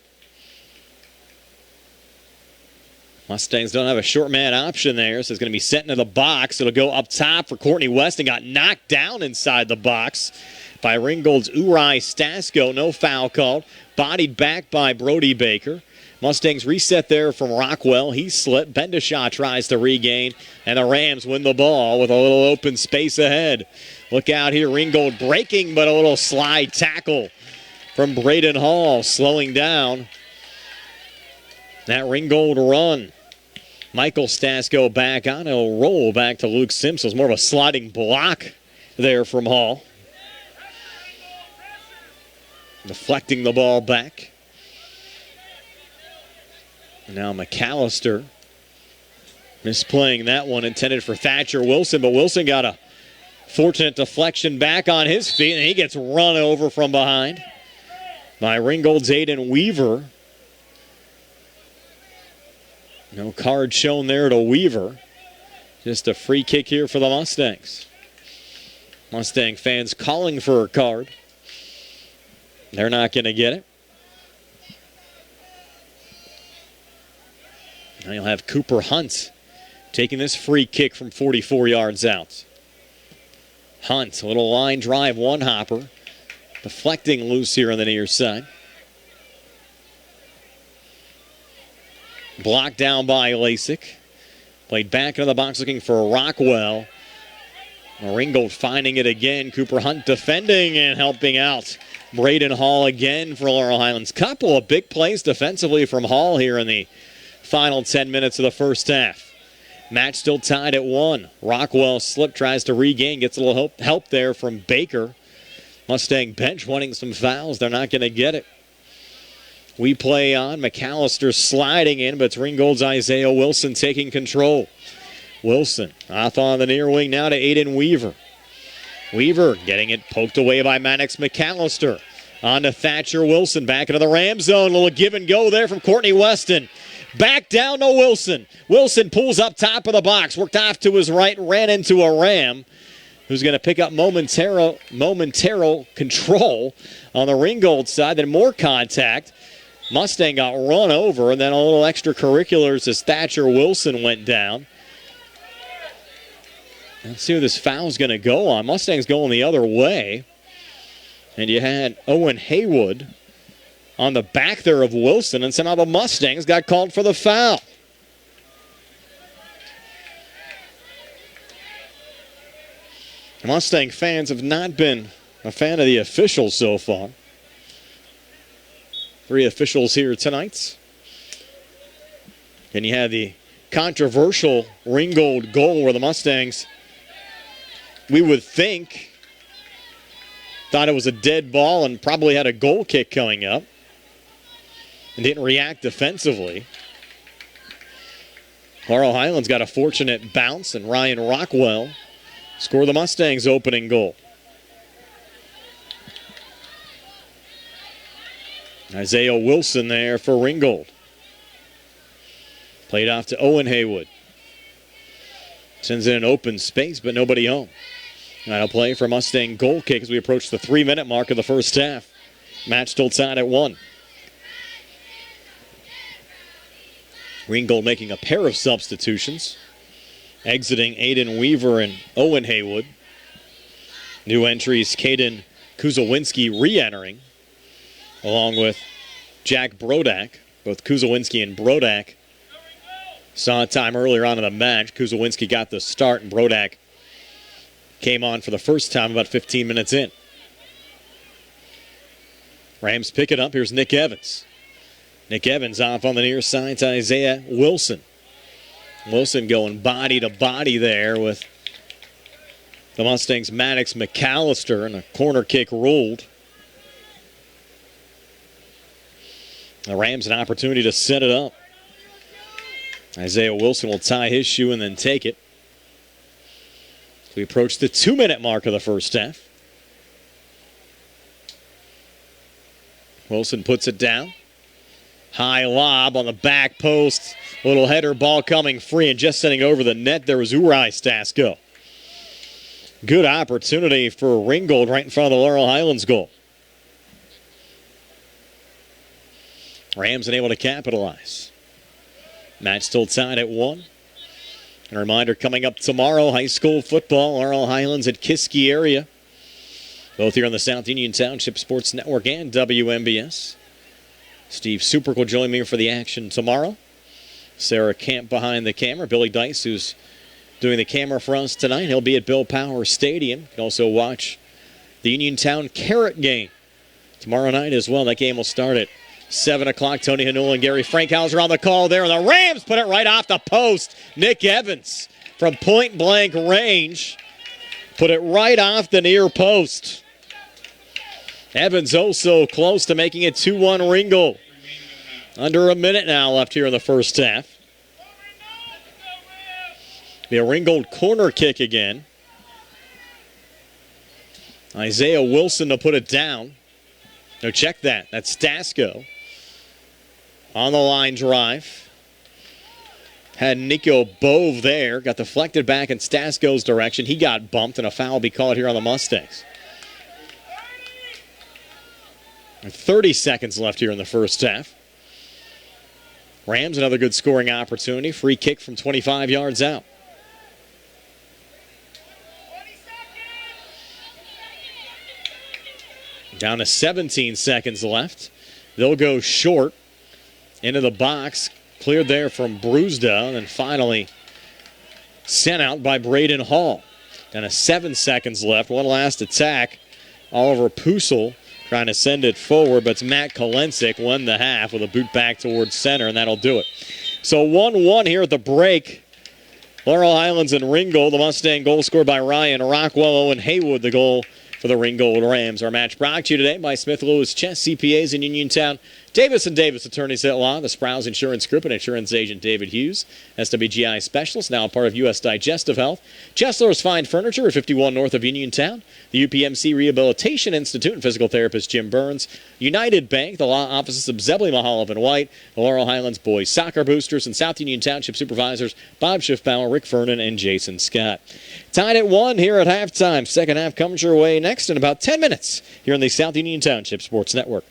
Mustangs don't have a short man option there, so it's going to be sent into the box. It'll go up top for Courtney Weston. Got knocked down inside the box by Ringgold's Uri Stasko. No foul called. Bodied back by Brody Baker. Mustangs reset there from Rockwell. He slipped. Bendishaw tries to regain, and the Rams win the ball with a little open space ahead. Look out here. Ringgold breaking, but a little slide tackle from Braden Hall, slowing down that Ringgold run. Michael Stasko back on. He'll roll back to Luke Simpson. More of a sliding block there from Hall. Deflecting the ball back. Now McAllister misplaying that one, intended for Thatcher Wilson, but Wilson got a fortunate deflection back on his feet, and he gets run over from behind by Ringgold's Aiden Weaver. No card shown there to Weaver. Just a free kick here for the Mustangs. Mustang fans calling for a card. They're not going to get it. Now you'll have Cooper Hunt taking this free kick from 44 yards out. Hunt, a little line drive, one hopper. Deflecting loose here on the near side. Blocked down by Lasik. Played back into the box looking for Rockwell. Ringgold finding it again. Cooper Hunt defending and helping out Braden Hall again for Laurel Highlands. Couple of big plays defensively from Hall here in the final 10 minutes of the first half. Match still tied at 1. Rockwell slip, tries to regain, gets a little help there from Baker. Mustang bench wanting some fouls. They're not going to get it. We play on. McAllister sliding in, but it's Ringgold's Isaiah Wilson taking control. Wilson off on the near wing now to Aiden Weaver. Weaver getting it poked away by Mannix McAllister. On to Thatcher Wilson. Back into the Ram zone. A little give and go there from Courtney Weston. Back down to Wilson. Wilson pulls up top of the box. Worked off to his right. Ran into a Ram, who's going to pick up momentary control on the Ringgold side. Then more contact. Mustang got run over, and then a little extracurriculars as Thatcher Wilson went down. Let's see where this foul's going to go on. Mustang's going the other way. And you had Owen Haywood on the back there of Wilson, and somehow the Mustangs got called for the foul. Mustang fans have not been a fan of the officials so far. 3 officials here tonight. And you had the controversial Ringgold goal where the Mustangs, we would think, thought it was a dead ball and probably had a goal kick coming up and didn't react defensively. Laurel Highlands got a fortunate bounce, and Ryan Rockwell scored the Mustangs' opening goal. Isaiah Wilson there for Ringgold. Played off to Owen Haywood. Sends in an open space, but nobody home. That'll play for Mustang goal kick as we approach the 3-minute mark of the first half. Match still tied at 1. Ringgold making a pair of substitutions. Exiting Aiden Weaver and Owen Haywood. New entries, Caden Kuzawinski re-entering, along with Jack Brodak. Both Kuzawinski and Brodak saw time earlier on in the match. Kuzawinski got the start, and Brodak came on for the first time about 15 minutes in. Rams pick it up. Here's Nick Evans. Nick Evans off on the near side to Isaiah Wilson. Wilson going body to body there with the Mustangs' Maddox McAllister, and a corner kick ruled. The Rams an opportunity to set it up. Isaiah Wilson will tie his shoe and then take it. We approach the 2-minute mark of the first half. Wilson puts it down. High lob on the back post. Little header ball coming free, and just sending over the net there was Uri Stasko. Good opportunity for Ringgold right in front of the Laurel Highlands goal. Rams unable to capitalize. Match still tied at 1. And a reminder, coming up tomorrow, high school football, Laurel Highlands at Kiski area. Both here on the South Union Township Sports Network and WMBS. Steve Superk will join me for the action tomorrow. Sarah Camp behind the camera. Billy Dice, who's doing the camera for us tonight, he'll be at Bill Power Stadium. You can also watch the Uniontown Carrot game tomorrow night as well. That game will start at 7 o'clock. Tony Hanul and Gary Frankhauser on the call there. And the Rams put it right off the post. Nick Evans from point-blank range put it right off the near post. Evans also close to making it 2-1 Ringgold. Under a minute now left here in the first half. Be a Ringgold corner kick again. Isaiah Wilson to put it down. No, check that. That's Stasko. On the line drive. Had Nico Bove there. Got deflected back in Stasko's direction. He got bumped, and a foul will be called here on the Mustangs. 30 seconds left here in the first half. Rams, another good scoring opportunity. Free kick from 25 yards out. Down to 17 seconds left. They'll go short into the box. Cleared there from Brewsda, and then finally sent out by Braden Hall. Down to 7 seconds left. One last attack. Oliver Pusel trying to send it forward, but it's Matt Kolensik won the half with a boot back towards center, and that'll do it. So 1-1 here at the break. Laurel Highlands and Ringgold. The Mustang goal scored by Ryan Rockwell. Owen Haywood, the goal for the Ringgold Rams. Our match brought to you today by Smith Lewis Chess CPAs in Uniontown. Davis & Davis Attorneys at Law, the Sprouse Insurance Group, and insurance agent David Hughes. SWGI Specialist, now a part of U.S. Digestive Health. Chesler's Fine Furniture at 51 north of Uniontown. The UPMC Rehabilitation Institute and physical therapist Jim Burns. United Bank, the law offices of Zebley Mahaloff and White. The Laurel Highlands Boys Soccer Boosters and South Union Township Supervisors Bob Schiffbauer, Rick Fernan, and Jason Scott. Tied at 1 here at halftime. Second half comes your way next in about 10 minutes here on the South Union Township Sports Network.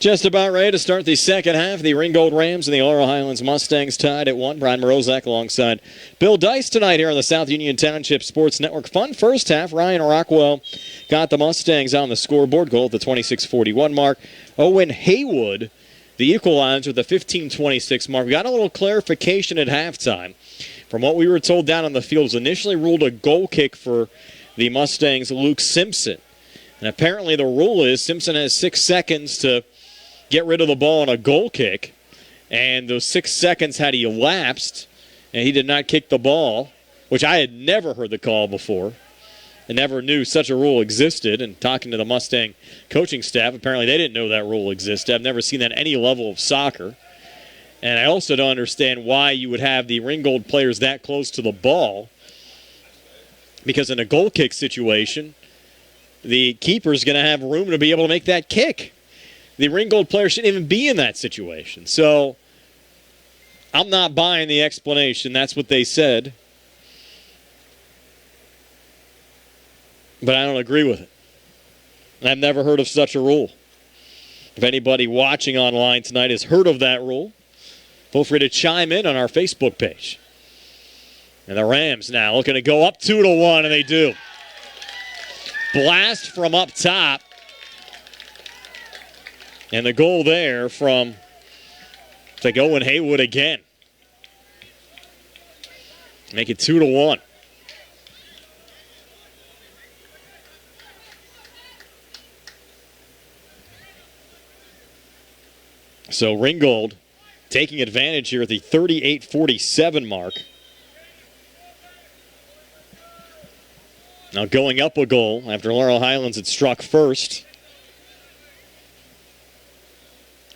Just about ready to start the second half. The Ringgold Rams and the Laurel Highlands Mustangs tied at 1. Brian Morozak alongside Bill Dice tonight here on the South Union Township Sports Network. Fun first half. Ryan Rockwell got the Mustangs on the scoreboard. Goal at the 26:41 mark. Owen Haywood, the equalizer, at the 15:26 mark. We got a little clarification at halftime. From what we were told down on the field, was initially ruled a goal kick for the Mustangs' Luke Simpson. And apparently the rule is Simpson has 6 seconds to get rid of the ball on a goal kick, and those 6 seconds had elapsed, and he did not kick the ball, which I had never heard the call before. I never knew such a rule existed, and talking to the Mustang coaching staff, apparently they didn't know that rule existed. I've never seen that at any level of soccer, and I also don't understand why you would have the Ringgold players that close to the ball, because in a goal kick situation, the keeper's going to have room to be able to make that kick. The Ringgold player shouldn't even be in that situation. So I'm not buying the explanation. That's what they said. But I don't agree with it. And I've never heard of such a rule. If anybody watching online tonight has heard of that rule, feel free to chime in on our Facebook page. And the Rams now looking to go up 2-1, and they do. Blast from up top. And the goal there from, it's like Owen Haywood again. Make it 2-1. So Ringgold taking advantage here at the 38:47 mark. Now going up a goal after Laurel Highlands had struck first.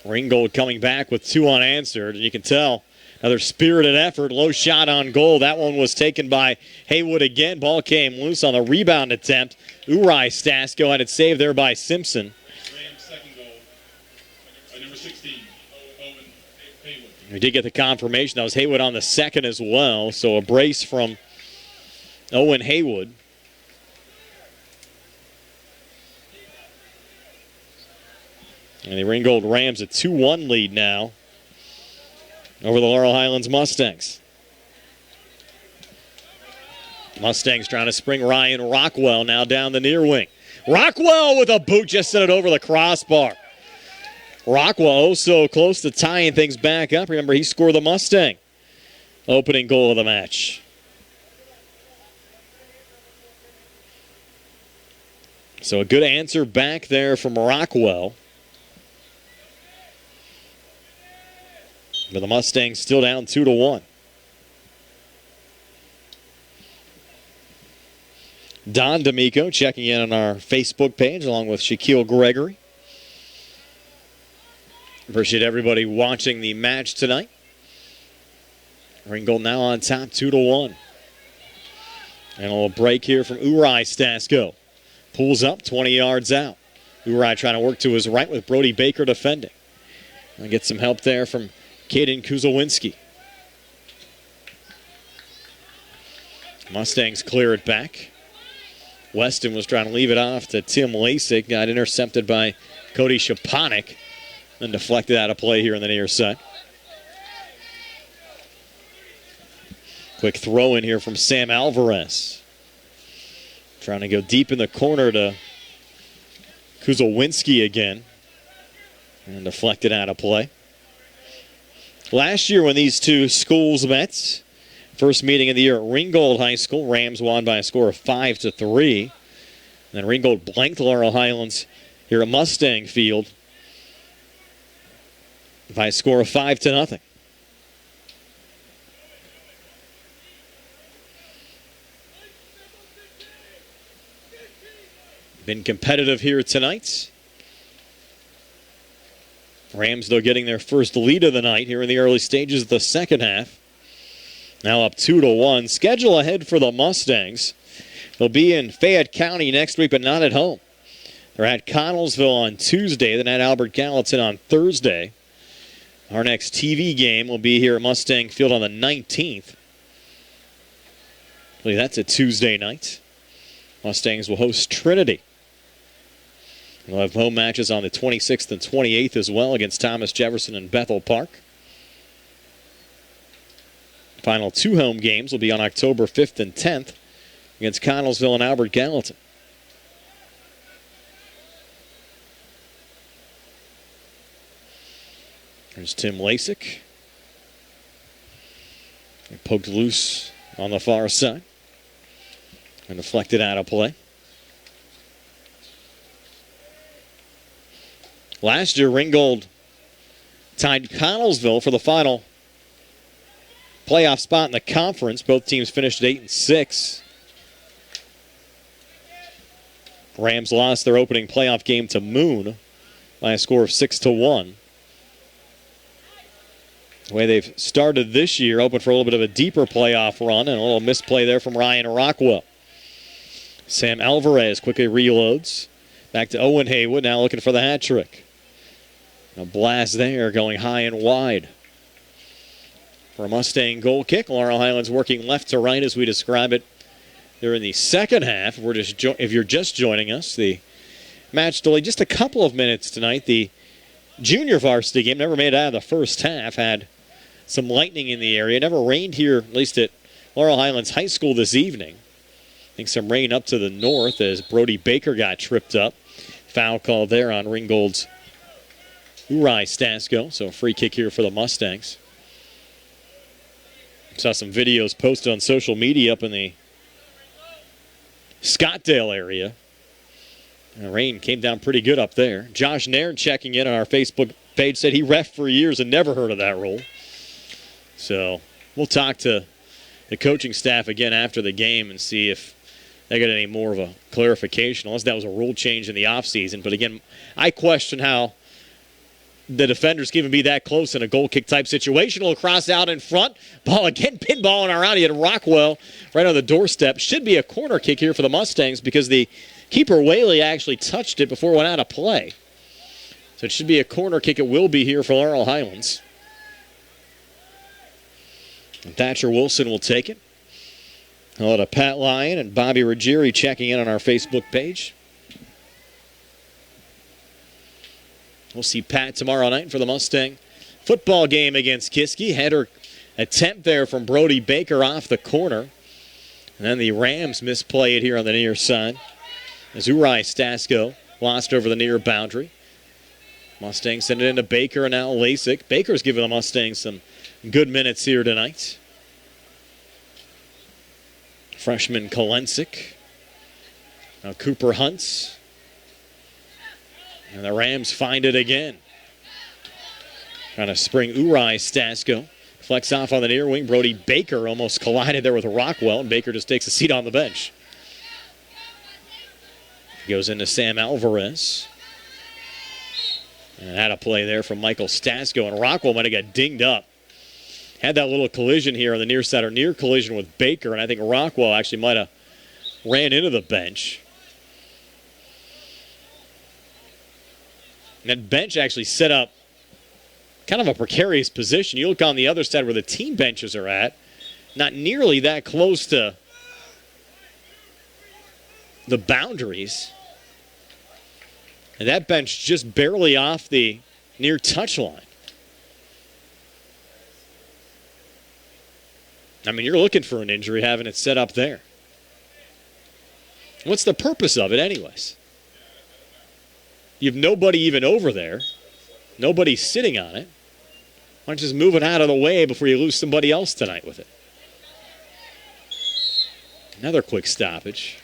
Ringgold coming back with 2 unanswered, and you can tell another spirited effort, low shot on goal. That one was taken by Haywood again. Ball came loose on the rebound attempt. Uri Stasko had it saved there by Simpson. Rams' second goal by number 16, Owen Haywood. We did get the confirmation. That was Haywood on the second as well, so a brace from Owen Haywood. And the Ringgold Rams a 2-1 lead now over the Laurel Highlands Mustangs. Mustangs trying to spring Ryan Rockwell now down the near wing. Rockwell with a boot, just sent it over the crossbar. Rockwell so close to tying things back up. Remember, he scored the Mustang opening goal of the match. So a good answer back there from Rockwell. But the Mustangs still down 2-1. Don D'Amico checking in on our Facebook page along with Shaquille Gregory. Appreciate everybody watching the match tonight. Ringgold now on top 2-1. And a little break here from Uri Stasko. Pulls up 20 yards out. Uri trying to work to his right with Brody Baker defending. And get some help there from Caden Kuzlowinski. Mustangs clear it back. Weston was trying to leave it off to Tim Lasik. Got intercepted by Cody Shaponik. And deflected out of play here on the near side. Quick throw in here from Sam Alvarez. Trying to go deep in the corner to Kuzlowinski again. And deflected out of play. Last year when these two schools met, first meeting of the year at Ringgold High School, Rams won by a score of 5-3. And then Ringgold blanked Laurel Highlands here at Mustang Field by a score of 5-0. Been competitive here tonight. Rams, though, getting their first lead of the night here in the early stages of the second half. Now up 2-1. Schedule ahead for the Mustangs. They'll be in Fayette County next week, but not at home. They're at Connellsville on Tuesday, then at Albert Gallatin on Thursday. Our next TV game will be here at Mustang Field on the 19th. I believe that's a Tuesday night. Mustangs will host Trinity. We'll have home matches on the 26th and 28th as well against Thomas Jefferson and Bethel Park. Final 2 home games will be on October 5th and 10th against Connellsville and Albert Gallatin. There's Tim Lasik. Poked loose on the far side and deflected out of play. Last year, Ringgold tied Connellsville for the final playoff spot in the conference. Both teams finished at 8-6. Rams lost their opening playoff game to Moon by a score of 6-1. The way they've started this year, open for a little bit of a deeper playoff run, and a little misplay there from Ryan Rockwell. Sam Alvarez quickly reloads. Back to Owen Haywood, now looking for the hat trick. A blast there, going high and wide. For a Mustang goal kick, Laurel Highlands working left to right as we describe it. They're in the second half. If you're just joining us, the match delayed just a couple of minutes tonight. The junior varsity game never made it out of the first half. Had some lightning in the area. Never rained here, at least at Laurel Highlands High School this evening. I think some rain up to the north as Brody Baker got tripped up. Foul call there on Ringgold's Uri Stasko. So a free kick here for the Mustangs. Saw some videos posted on social media up in the Scottdale area. The rain came down pretty good up there. Josh Nairn checking in on our Facebook page said he reffed for years and never heard of that rule. So we'll talk to the coaching staff again after the game and see if they got any more of a clarification, unless that was a rule change in the offseason. But again, I question how the defenders can even be that close in a goal kick type situation. A little cross out in front. Ball again, pinballing around. He had Rockwell right on the doorstep. Should be a corner kick here for the Mustangs because the keeper Whaley actually touched it before it went out of play. So it should be a corner kick. It will be here for Laurel Highlands. And Thatcher Wilson will take it. Hello to Pat Lyon and Bobby Ruggieri checking in on our Facebook page. We'll see Pat tomorrow night for the Mustang football game against Kiski. Header attempt there from Brody Baker off the corner. And then the Rams misplay it here on the near side. As Uri Stasko lost over the near boundary. Mustangs send it into Baker and now Lasik. Baker's giving the Mustangs some good minutes here tonight. Freshman Kolensik. Now Cooper Hunts. And the Rams find it again. Trying to spring Uri Stasko. Flex off on the near wing. Brody Baker almost collided there with Rockwell, and Baker just takes a seat on the bench. Goes into Sam Alvarez. And had a play there from Michael Stasko, and Rockwell might have got dinged up. Had that little collision here on the near side, or near collision with Baker, and I think Rockwell actually might have ran into the bench. And that bench actually set up kind of a precarious position. You look on the other side where the team benches are at, not nearly that close to the boundaries. And that bench just barely off the near touchline. I mean, you're looking for an injury having it set up there. What's the purpose of it anyways? You have nobody even over there. Nobody's sitting on it. Why don't you just move it out of the way before you lose somebody else tonight with it? Another quick stoppage.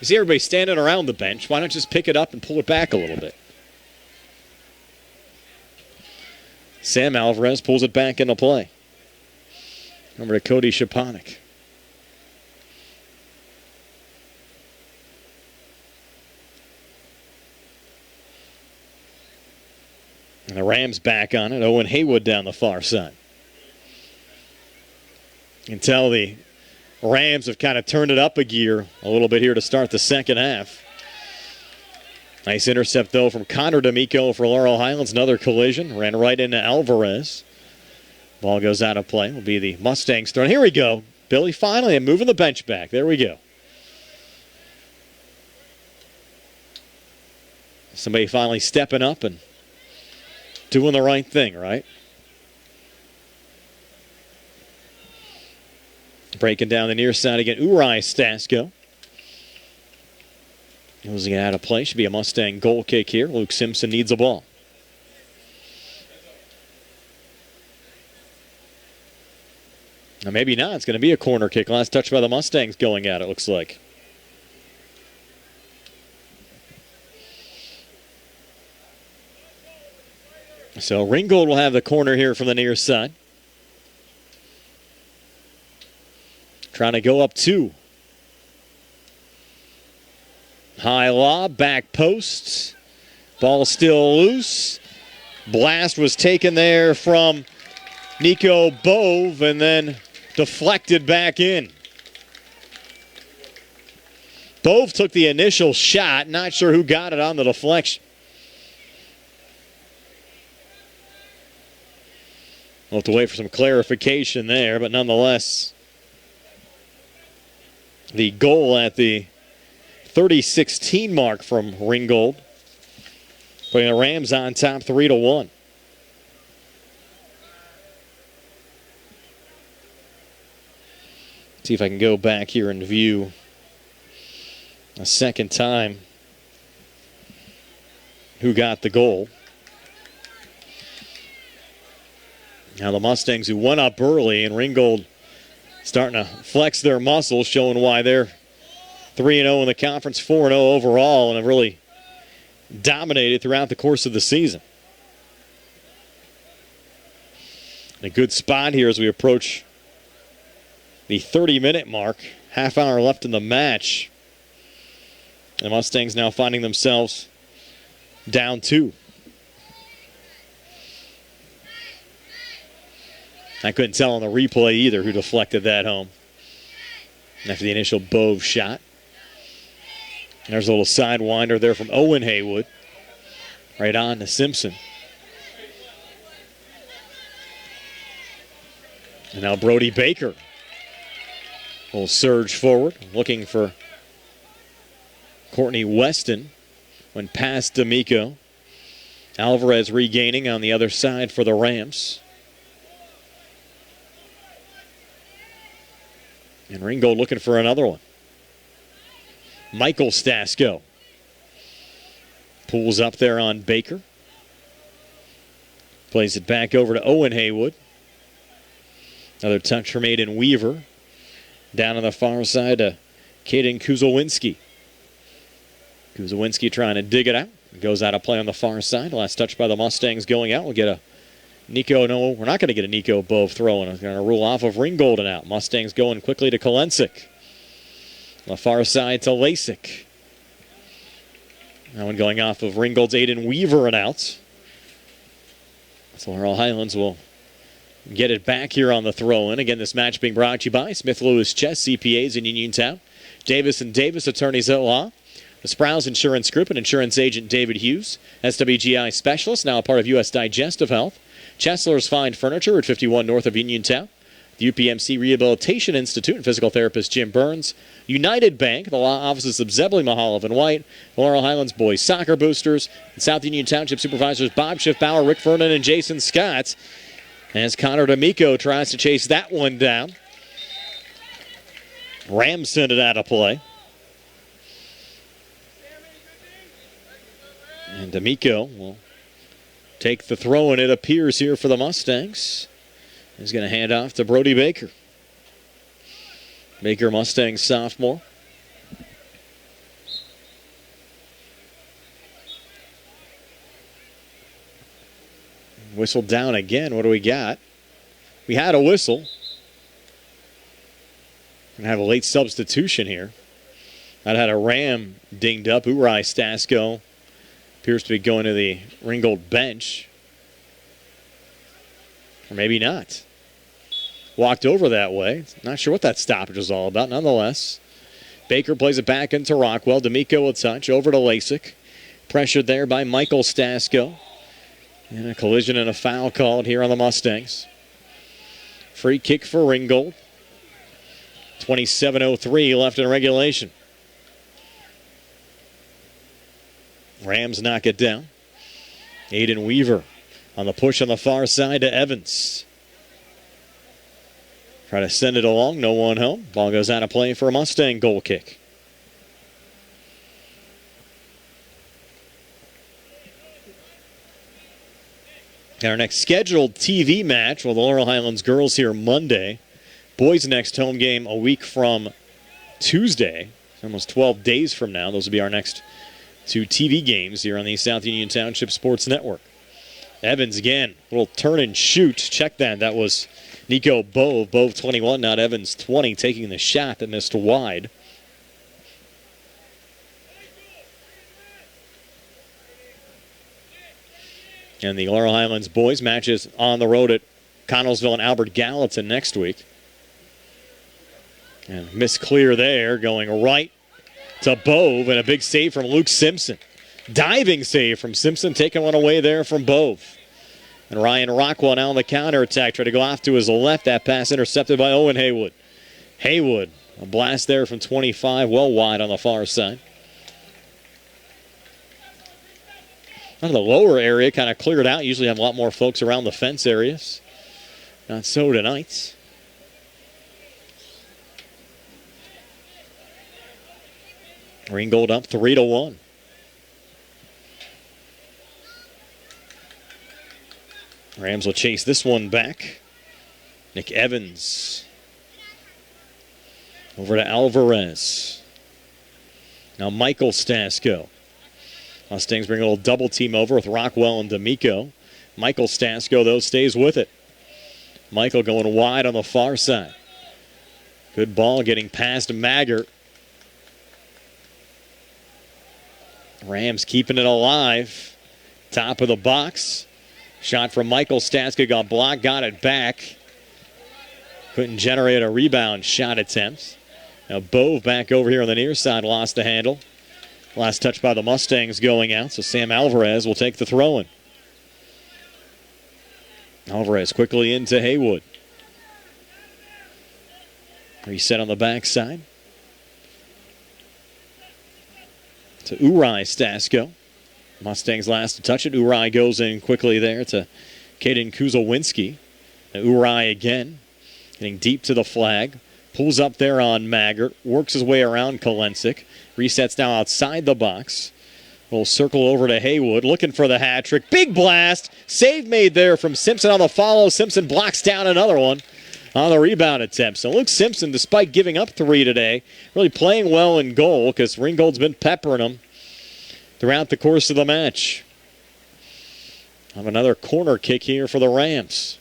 You see everybody standing around the bench. Why not just pick it up and pull it back a little bit? Sam Alvarez pulls it back into play. Over to Cody Shaponik. And the Rams back on it. Owen Haywood down the far side. You can tell the Rams have kind of turned it up a gear a little bit here to start the second half. Nice intercept, though, from Connor D'Amico for Laurel Highlands. Another collision. Ran right into Alvarez. Ball goes out of play. Will be the Mustangs' turn. Here we go. Billy finally moving the bench back. There we go. Somebody finally stepping up and doing the right thing, right? Breaking down the near side again, Uri Stasko. Losing it out of play. Should be a Mustang goal kick here. Luke Simpson needs a ball. Now maybe not. It's going to be a corner kick. Last touch by the Mustangs going at it, looks like. So Ringgold will have the corner here from the near side. Trying to go up 2. High lob, back post. Ball still loose. Blast was taken there from Nico Bove and then deflected back in. Bove took the initial shot. Not sure who got it on the deflection. We'll have to wait for some clarification there, but nonetheless, the goal at the 30-16 mark from Ringgold, putting the Rams on top 3-1. See if I can go back here and view a second time who got the goal. Now the Mustangs, who went up early, and Ringgold starting to flex their muscles, showing why they're 3-0 in the conference, 4-0 overall, and have really dominated throughout the course of the season. A good spot here as we approach the 30-minute mark. Half hour left in the match. The Mustangs now finding themselves down 2. I couldn't tell on the replay either who deflected that home after the initial Bove shot. There's a little sidewinder there from Owen Haywood. Right on to Simpson. And now Brody Baker will surge forward, looking for Courtney Weston when past D'Amico. Alvarez regaining on the other side for the Rams. And Ringgold looking for another one. Michael Stasko pulls up there on Baker. Plays it back over to Owen Haywood. Another touch from Aiden Weaver. Down on the far side to Kaden Kuzowinski. Kuzowinski trying to dig it out. Goes out of play on the far side. Last touch by the Mustangs going out. We'll get a Nico. No, we're not going to get a Nico Bove throw. And going to rule off of Ringgold and out. Mustangs going quickly to Kolensik. On the far side to Lasik. That one going off of Ringgold's Aiden Weaver and out. So Laurel Highlands will get it back here on the throw-in. Again, this match being brought to you by Smith Lewis Chess, CPAs in Uniontown. Davis & Davis, attorneys at law. The Sprouse Insurance Group and insurance agent David Hughes. SWGI Specialist, now a part of U.S. Digestive Health. Chesler's Fine Furniture at 51 north of Uniontown. The UPMC Rehabilitation Institute and physical therapist Jim Burns. United Bank, the law offices of Zebley Mahaloff and White. Laurel Highlands Boys Soccer Boosters. And South Union Township Supervisors Bob Schiffbauer, Rick Vernon, and Jason Scott. As Connor D'Amico tries to chase that one down. Rams send it out of play. And D'Amico will take the throw, and it appears here for the Mustangs. He's going to hand off to Brody Baker. Baker, Mustangs sophomore. Whistle down again. What do we got? We had a whistle. Going to have a late substitution here. That had a Ram dinged up. Uri Stasko appears to be going to the Ringgold bench. Or maybe not. Walked over that way. Not sure what that stoppage was all about. Nonetheless, Baker plays it back into Rockwell. D'Amico will touch over to Lasik. Pressured there by Michael Stasko. And a collision and a foul called here on the Mustangs. Free kick for Ringgold. 27:03 left in regulation. Rams knock it down. Aiden Weaver on the push on the far side to Evans. Try to send it along, no one home. Ball goes out of play for a Mustang goal kick. And our next scheduled TV match, well, the Laurel Highlands girls here Monday. Boys' next home game a week from Tuesday. Almost 12 days from now. Those will be our next two TV games here on the South Union Township Sports Network. Evans again, little turn and shoot. Check that. That was Nico Bove. Bove 21, not Evans 20, taking the shot that missed wide. And the Laurel Highlands boys matches on the road at Connellsville and Albert Gallatin next week. And miss clear there, going right to Bove, and a big save from Luke Simpson. Diving save from Simpson, taking one away there from Bove. And Ryan Rockwell now on the counterattack, try to go off to his left. That pass intercepted by Owen Haywood. Haywood, a blast there from 25, well wide on the far side. On the lower area, kind of cleared out. Usually have a lot more folks around the fence areas. Not so tonight. Ringgold up 3-1. Rams will chase this one back. Nick Evans. Over to Alvarez. Now Michael Stasko. Mustangs bring a little double team over with Rockwell and D'Amico. Michael Stasko, though, stays with it. Michael going wide on the far side. Good ball getting past Maggart. Rams keeping it alive. Top of the box. Shot from Michael Stasko got blocked, got it back. Couldn't generate a rebound shot attempt. Now Bove back over here on the near side, lost the handle. Last touch by the Mustangs going out, so Sam Alvarez will take the throw-in. Alvarez quickly into Haywood. Reset on the backside. To Uri Stasko. Mustangs last to touch it. Uri goes in quickly there to Kaden Kuzlewinski. Now Uri again, getting deep to the flag. Pulls up there on Maggart. Works his way around Kolensik. Resets now outside the box. We'll circle over to Haywood, looking for the hat trick. Big blast. Save made there from Simpson on the follow. Simpson blocks down another one on the rebound attempt. So Luke Simpson, despite giving up 3 today, really playing well in goal because Ringgold's been peppering him throughout the course of the match. Have another corner kick here for the Rams.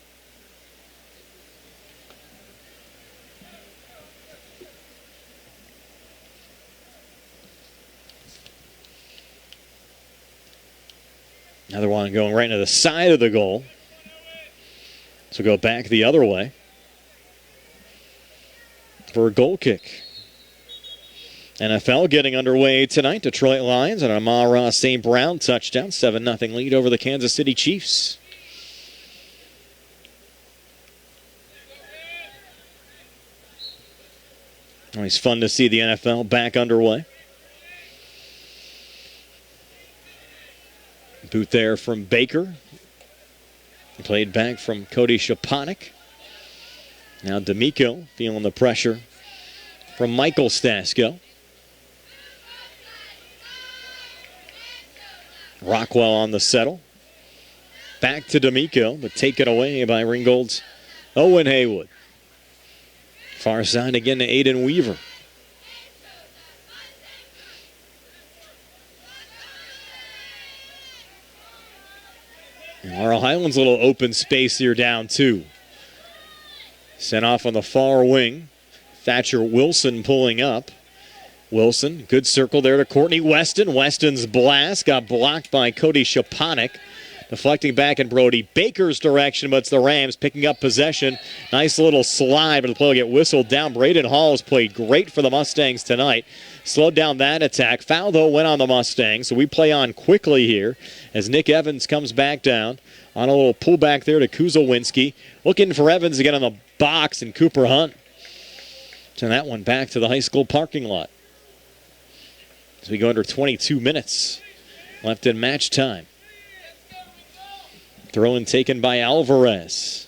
Another one going right into the side of the goal. So go back the other way for a goal kick. NFL getting underway tonight. Detroit Lions and Amara St. Brown touchdown. 7-0 lead over the Kansas City Chiefs. Always fun to see the NFL back underway. Boot there from Baker. Played back from Cody Shaponik. Now D'Amico feeling the pressure from Michael Stasko. Rockwell on the settle. Back to D'Amico, but taken away by Ringgold's Owen Haywood. Far side again to Aiden Weaver. And Laurel Highlands a little open space here down 2. Sent off on the far wing. Thatcher Wilson pulling up. Wilson, good circle there to Courtney Weston. Weston's blast got blocked by Cody Shaponik. Deflecting back in Brody Baker's direction, but it's the Rams picking up possession. Nice little slide, but the play will get whistled down. Braden Hall has played great for the Mustangs tonight. Slowed down that attack. Foul, though, went on the Mustangs, so we play on quickly here as Nick Evans comes back down on a little pullback there to Kuzlewinski. Looking for Evans to get on the box, and Cooper Hunt. Send that one back to the high school parking lot as we go under 22 minutes left in match time. Throw in taken by Alvarez.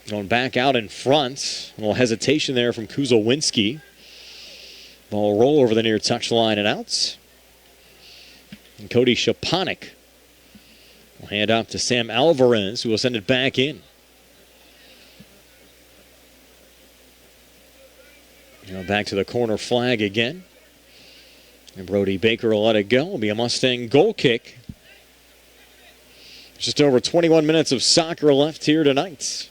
Going back out in front. A little hesitation there from Kuzlowinski. Ball roll over the near touchline and out. And Cody Shaponik will hand off to Sam Alvarez, who will send it back in. Back to the corner flag again. And Brody Baker will let it go. It'll be a Mustang goal kick. Just over 21 minutes of soccer left here tonight.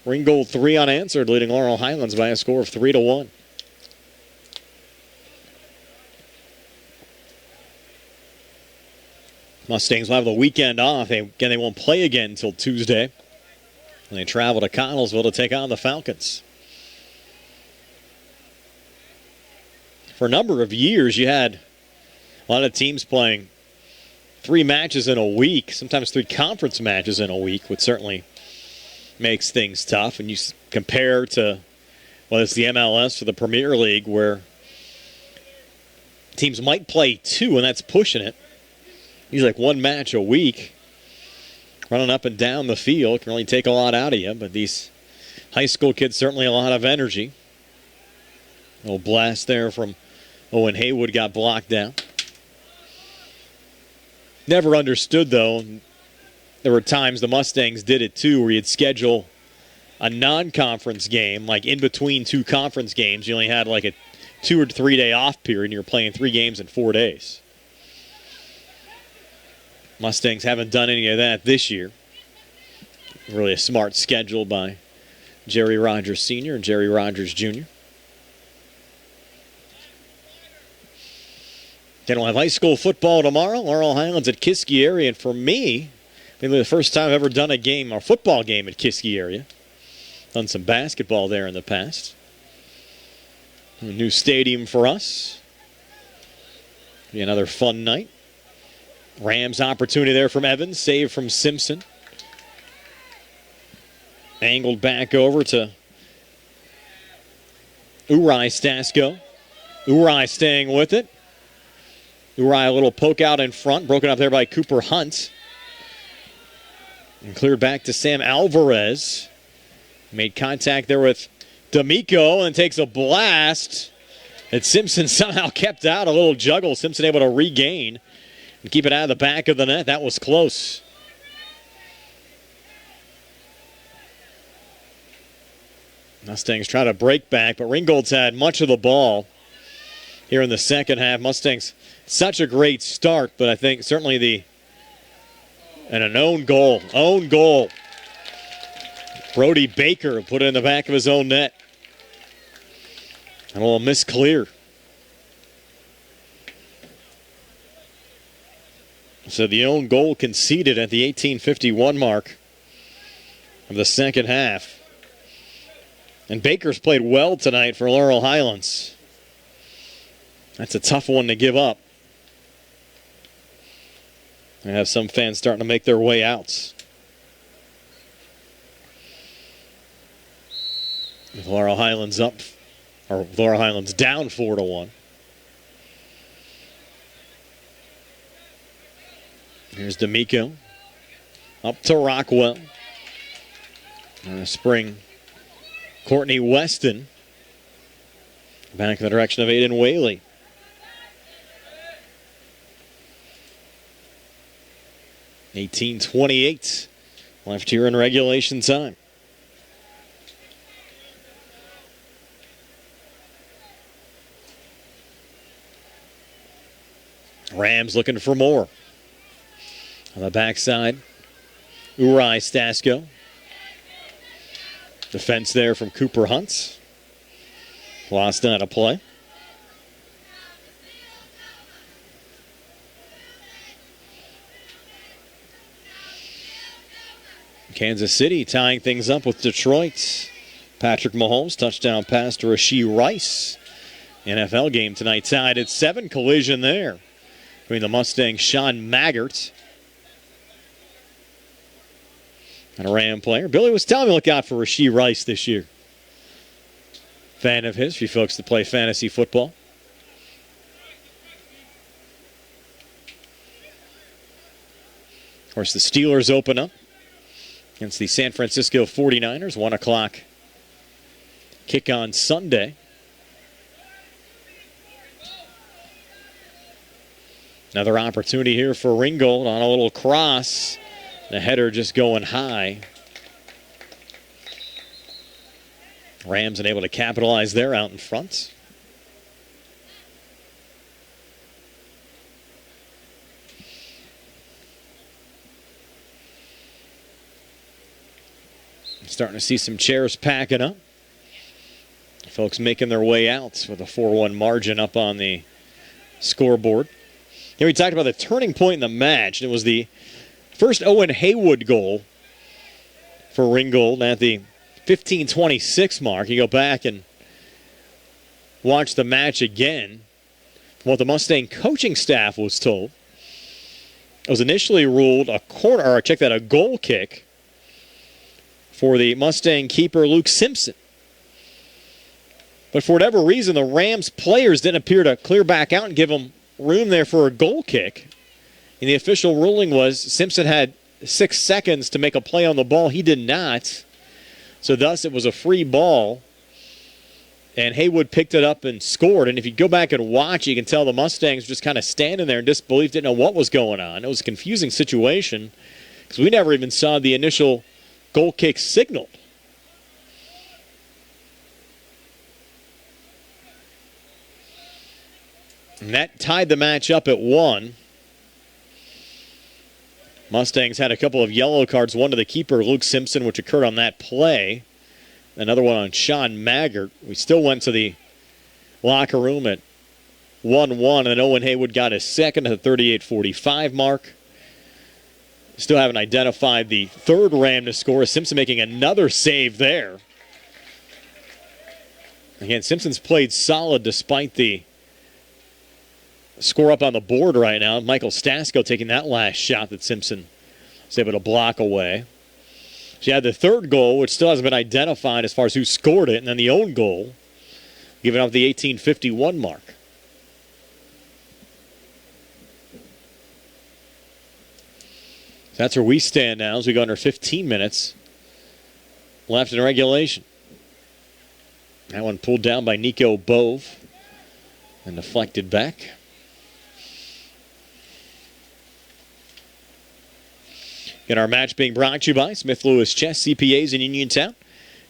Ringgold 3 unanswered, leading Laurel Highlands by a score of 3-1. Mustangs will have the weekend off. They won't play again until Tuesday. And they travel to Connellsville to take on the Falcons. For a number of years, you had a lot of teams playing 3 matches in a week, sometimes 3 conference matches in a week, which certainly makes things tough. And you compare to, whether it's the MLS or the Premier League, where teams might play 2, and that's pushing it. Usually like 1 match a week. Running up and down the field can really take a lot out of you, but these high school kids, certainly a lot of energy. A little blast there from Owen Haywood, got blocked down. Never understood, though, there were times the Mustangs did it too, where you'd schedule a non-conference game, like in between 2 conference games. You only had like a 2 or 3 day off period, and you're playing 3 games in 4 days. Mustangs haven't done any of that this year. Really a smart schedule by Jerry Rogers Sr. and Jerry Rogers Jr. Then we'll have high school football tomorrow. Laurel Highlands at Kiski area. And for me, maybe the first time I've ever done a game, or football game at Kiski area. Done some basketball there in the past. A new stadium for us. Be another fun night. Rams opportunity there from Evans. Save from Simpson. Angled back over to Uri Stasko. Uri staying with it. Uri a little poke out in front. Broken up there by Cooper Hunt. And cleared back to Sam Alvarez. Made contact there with D'Amico and takes a blast. And Simpson somehow kept out. A little juggle. Simpson able to regain and keep it out of the back of the net. That was close. Mustangs try to break back, but Ringgold's had much of the ball here in the second half. Mustangs, such a great start, but I think certainly an own goal. Own goal. Brody Baker put it in the back of his own net. And a little misclear. So the own goal conceded at the 18:51 mark of the second half. And Baker's played well tonight for Laurel Highlands. That's a tough one to give up. I have some fans starting to make their way out. With Laurel Highlands up, or Laurel Highlands down 4-1. Here's D'Amico. Up to Rockwell. Spring Courtney Weston. Back in the direction of Aiden Whaley. $18:28 left here in regulation time. Rams looking for more. On the backside, Uri Stasko. Defense there from Cooper Hunt. Lost out of play. Kansas City tying things up with Detroit. Patrick Mahomes, touchdown pass to Rasheed Rice. NFL game tonight tied at 7. Collision there between the Mustangs' Sean Maggart and a Ram player. Billy was telling me look out for Rasheed Rice this year. Fan of his, for you folks that play fantasy football. Of course, the Steelers open up against the San Francisco 49ers. 1 o'clock kick on Sunday. Another opportunity here for Ringgold on a little cross. The header just going high. Rams unable to capitalize there out in front. Starting to see some chairs packing up. Folks making their way out with a 4-1 margin up on the scoreboard. Here we talked about the turning point in the match. It was the first Owen Haywood goal for Ringgold at the 15:26 mark. You go back and watch the match again. From what the Mustang coaching staff was told, it was initially ruled a goal kick for the Mustang keeper Luke Simpson. But for whatever reason, the Rams players didn't appear to clear back out and give them room there for a goal kick. And the official ruling was Simpson had 6 seconds to make a play on the ball. He did not. So thus it was a free ball. And Haywood picked it up and scored. And if you go back and watch, you can tell the Mustangs were just kind of standing there in disbelief, didn't know what was going on. It was a confusing situation because we never even saw the initial goal kick signaled. And that tied the match up at 1. Mustangs had a couple of yellow cards, one to the keeper, Luke Simpson, which occurred on that play. Another one on Sean Maggart. We still went to the locker room at 1-1, and Owen Haywood got his second at the 38:45 mark. Still haven't identified the third Ram to score. Simpson making another save there. Again, Simpson's played solid despite the score up on the board right now. Michael Stasko taking that last shot that Simpson was able to block away. She had the third goal, which still hasn't been identified as far as who scored it, and then the own goal, giving up the 18:51 mark. So that's where we stand now as we go under 15 minutes left in regulation. That one pulled down by Nico Bove and deflected back. Again, our match being brought to you by Smith Lewis Chess CPAs in Uniontown,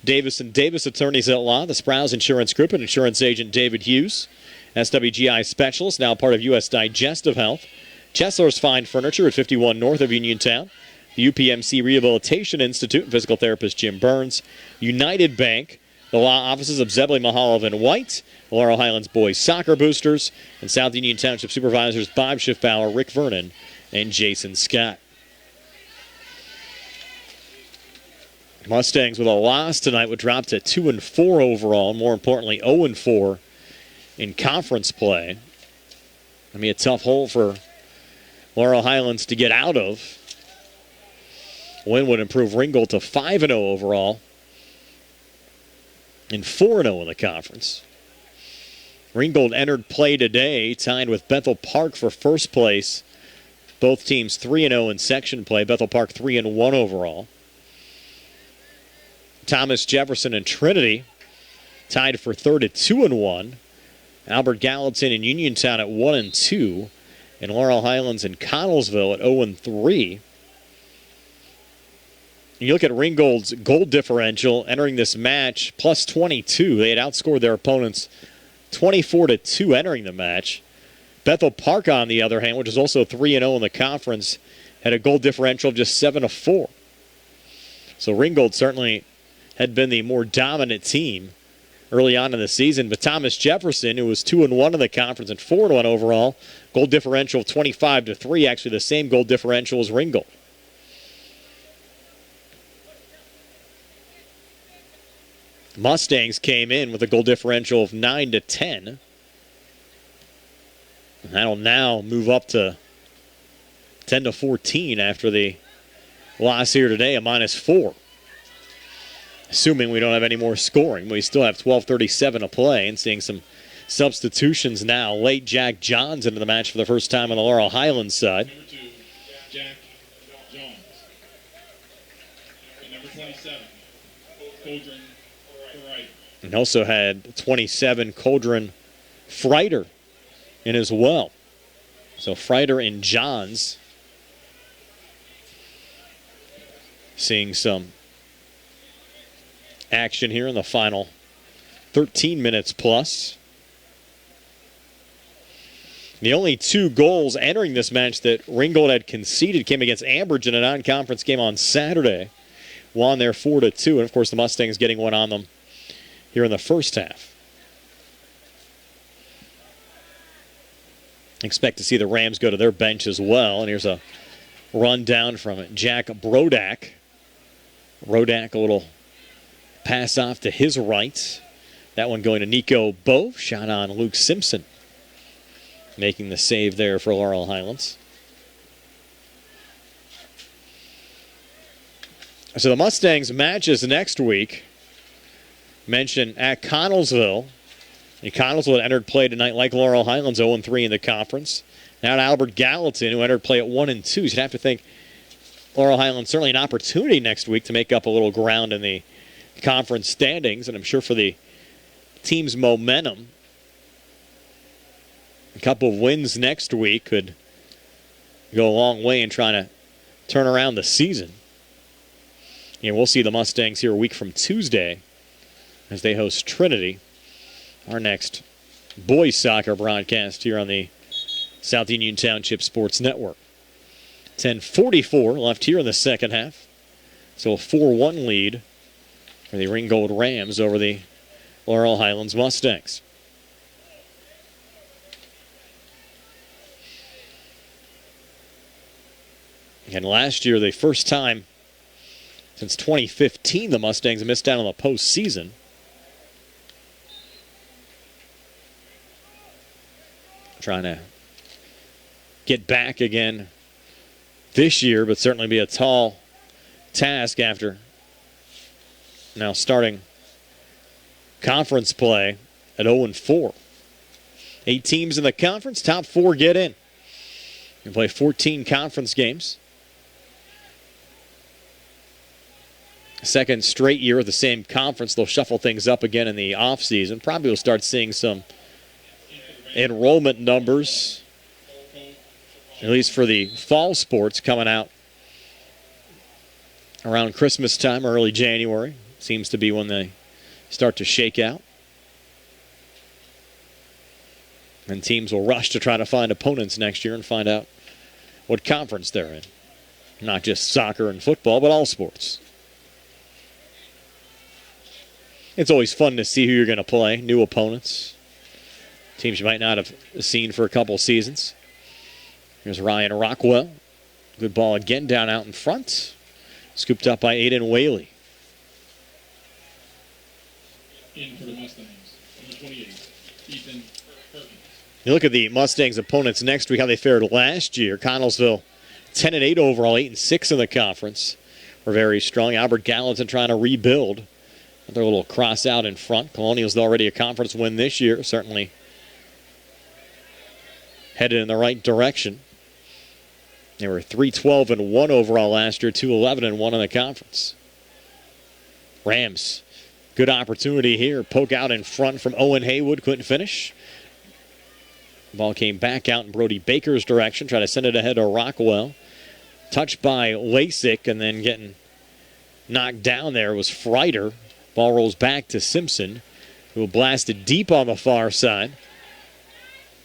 Davis & Davis Attorneys at Law, the Sprouse Insurance Group, and insurance agent David Hughes, SWGI Specialist, now part of U.S. Digestive Health, Chesler's Fine Furniture at 51 north of Uniontown, the UPMC Rehabilitation Institute, and physical therapist Jim Burns, United Bank, the law offices of Zebley, Mahalov, and White, Laurel Highlands Boys Soccer Boosters, and South Union Township Supervisors Bob Schiffbauer, Rick Vernon, and Jason Scott. Mustangs with a loss tonight would drop to 2-4 overall, and more importantly 0-4 in conference play. I mean, a tough hole for Laurel Highlands to get out of. Win would improve Ringgold to 5-0 overall and 4-0 in the conference. Ringgold entered play today, tied with Bethel Park for first place. Both teams 3-0 in section play. Bethel Park 3-1 overall. Thomas Jefferson and Trinity tied for third at 2-1. Albert Gallatin and Uniontown at 1-2. And Laurel Highlands and Connellsville at 0-3. You look at Ringgold's goal differential entering this match, plus 22. They had outscored their opponents 24-2 entering the match. Bethel Park, on the other hand, which is also 3-0 in the conference, had a goal differential of just 7-4. So Ringgold certainly had been the more dominant team early on in the season. But Thomas Jefferson, who was 2-1 in the conference and 4-1 overall, goal differential of 25-3, actually the same goal differential as Ringgold. Mustangs came in with a goal differential of 9-10. And that'll now move up to 10-14 after the loss here today, a -4. Assuming we don't have any more scoring. We still have 12:37 to play, and seeing some substitutions now. Late Jack Johns into the match for the first time on the Laurel Highlands side. Number 2, Jack Coldren Fright. And also had 27 Coldren Freiter in as well. So Freiter and Johns seeing some action here in the final 13 minutes plus. The only 2 goals entering this match that Ringgold had conceded came against Ambridge in a non-conference game on Saturday. Won there 4-2, and of course the Mustangs getting one on them here in the first half. Expect to see the Rams go to their bench as well, and here's a rundown from Jack Brodak. Brodak, a little pass off to his right. That one going to Nico Bowe. Shot on Luke Simpson. Making the save there for Laurel Highlands. So the Mustangs matches next week. Mentioned at Connellsville. And Connellsville entered play tonight like Laurel Highlands, 0-3 in the conference. Now to Albert Gallatin, who entered play at 1-2. So you'd have to think Laurel Highlands certainly an opportunity next week to make up a little ground in the conference standings. And I'm sure for the team's momentum, a couple of wins next week could go a long way in trying to turn around the season. And we'll see the Mustangs here a week from Tuesday as they host Trinity. Our next boys soccer broadcast here on the South Union Township Sports Network. 10:44 left here in the second half. So a 4-1 lead for the Ringgold Rams over the Laurel Highlands Mustangs. And last year, the first time since 2015, the Mustangs missed out on the postseason. Trying to get back again this year, but certainly be a tall task after now starting conference play at 0-4. 8 teams in the conference, top 4 get in. You play 14 conference games. Second straight year of the same conference. They'll shuffle things up again in the offseason. Probably will start seeing some enrollment numbers, at least for the fall sports, coming out around Christmas time, early January. Seems to be when they start to shake out. And teams will rush to try to find opponents next year and find out what conference they're in. Not just soccer and football, but all sports. It's always fun to see who you're going to play, new opponents, teams you might not have seen for a couple seasons. Here's Ryan Rockwell. Good ball again down out in front. Scooped up by Aiden Whaley. In for the Mustangs, number 28, Ethan Perkins. You look at the Mustangs' opponents next week, how they fared last year. Connellsville, 10-8 overall, 8-6 in the conference. We're very strong. Albert Gallatin trying to rebuild. They're a little cross out in front. Colonial's already a conference win this year. Certainly headed in the right direction. They were 3-12-1 overall last year, 2-11-1 in the conference. Rams, good opportunity here. Poke out in front from Owen Haywood. Couldn't finish. Ball came back out in Brody Baker's direction. Try to send it ahead to Rockwell. Touched by Lasik, and then getting knocked down there was Freiter. Ball rolls back to Simpson, who will blast it deep on the far side.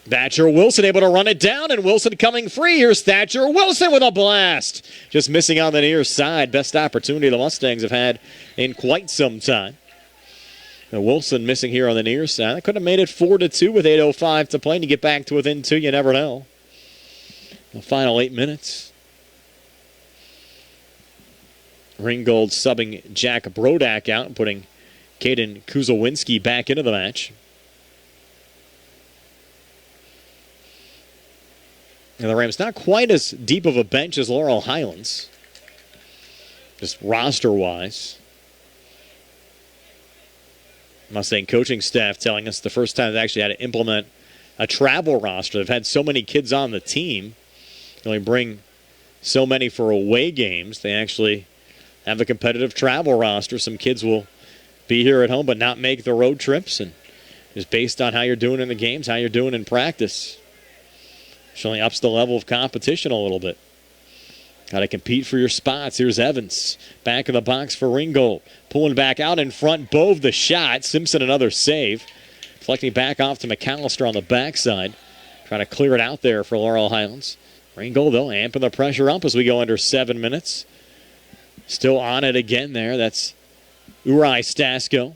Thatcher Wilson able to run it down, and Wilson coming free. Here's Thatcher Wilson with a blast. Just missing on the near side. Best opportunity the Mustangs have had in quite some time. Now Wilson missing here on the near side. They could have made it 4-2 with 8:05 to play, and you get back to within 2. You never know. The final 8 minutes. Ringgold subbing Jack Brodak out and putting Caden Kuzlowinski back into the match. And the Rams not quite as deep of a bench as Laurel Highlands, just roster-wise. Mustang coaching staff telling us the first time they actually had to implement a travel roster. They've had so many kids on the team. They only bring so many for away games. They actually have a competitive travel roster. Some kids will be here at home but not make the road trips, and just based on how you're doing in the games, how you're doing in practice, certainly ups the level of competition a little bit. Got to compete for your spots. Here's Evans. Back of the box for Ringgold. Pulling back out in front. Bove the shot. Simpson another save. Deflecting back off to McAllister on the backside. Trying to clear it out there for Laurel Highlands. Ringgold, though, amping the pressure up as we go under 7 minutes. Still on it again there. That's Uri Stasko.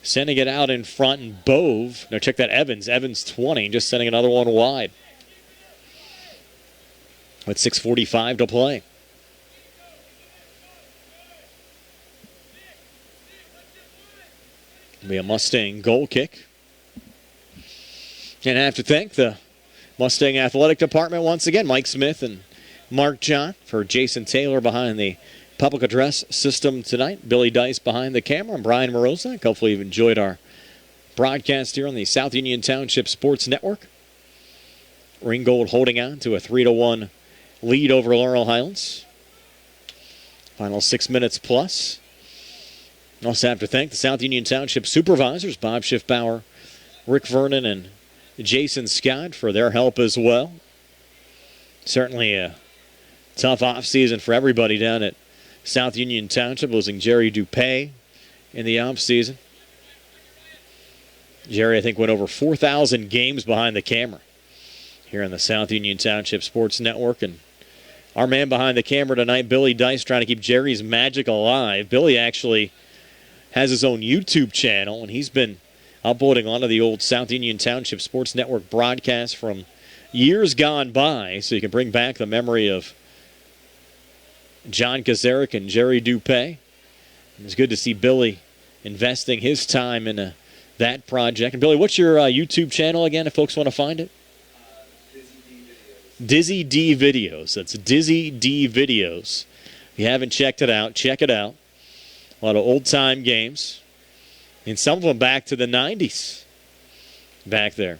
Sending it out in front, and Bove. Now check that Evans. Evans 20, just sending another one wide. With 6:45 to play. It'll be a Mustang goal kick. And I have to thank the Mustang Athletic Department once again. Mike Smith and Mark John for Jason Taylor behind the public address system tonight. Billy Dice behind the camera. And Brian Morozak. Hopefully you've enjoyed our broadcast here on the South Union Township Sports Network. Ringgold holding on to a 3-1 lead over Laurel Highlands. Final 6 minutes plus. Also have to thank the South Union Township supervisors, Bob Schiffbauer, Rick Vernon, and Jason Scott for their help as well. Certainly a tough offseason for everybody down at South Union Township, losing Jerry Dupay in the offseason. Jerry, I think, went over 4,000 games behind the camera here on the South Union Township Sports Network. And our man behind the camera tonight, Billy Dice, trying to keep Jerry's magic alive. Billy actually has his own YouTube channel, and he's been uploading a lot of the old South Union Township Sports Network broadcasts from years gone by, so you can bring back the memory of John Kazarek and Jerry Dupay. It's good to see Billy investing his time in that project. And Billy, what's your YouTube channel again if folks want to find it? Dizzy D Videos. That's Dizzy D Videos. If you haven't checked it out, check it out. A lot of old-time games. And some of them back to the 90s. Back there.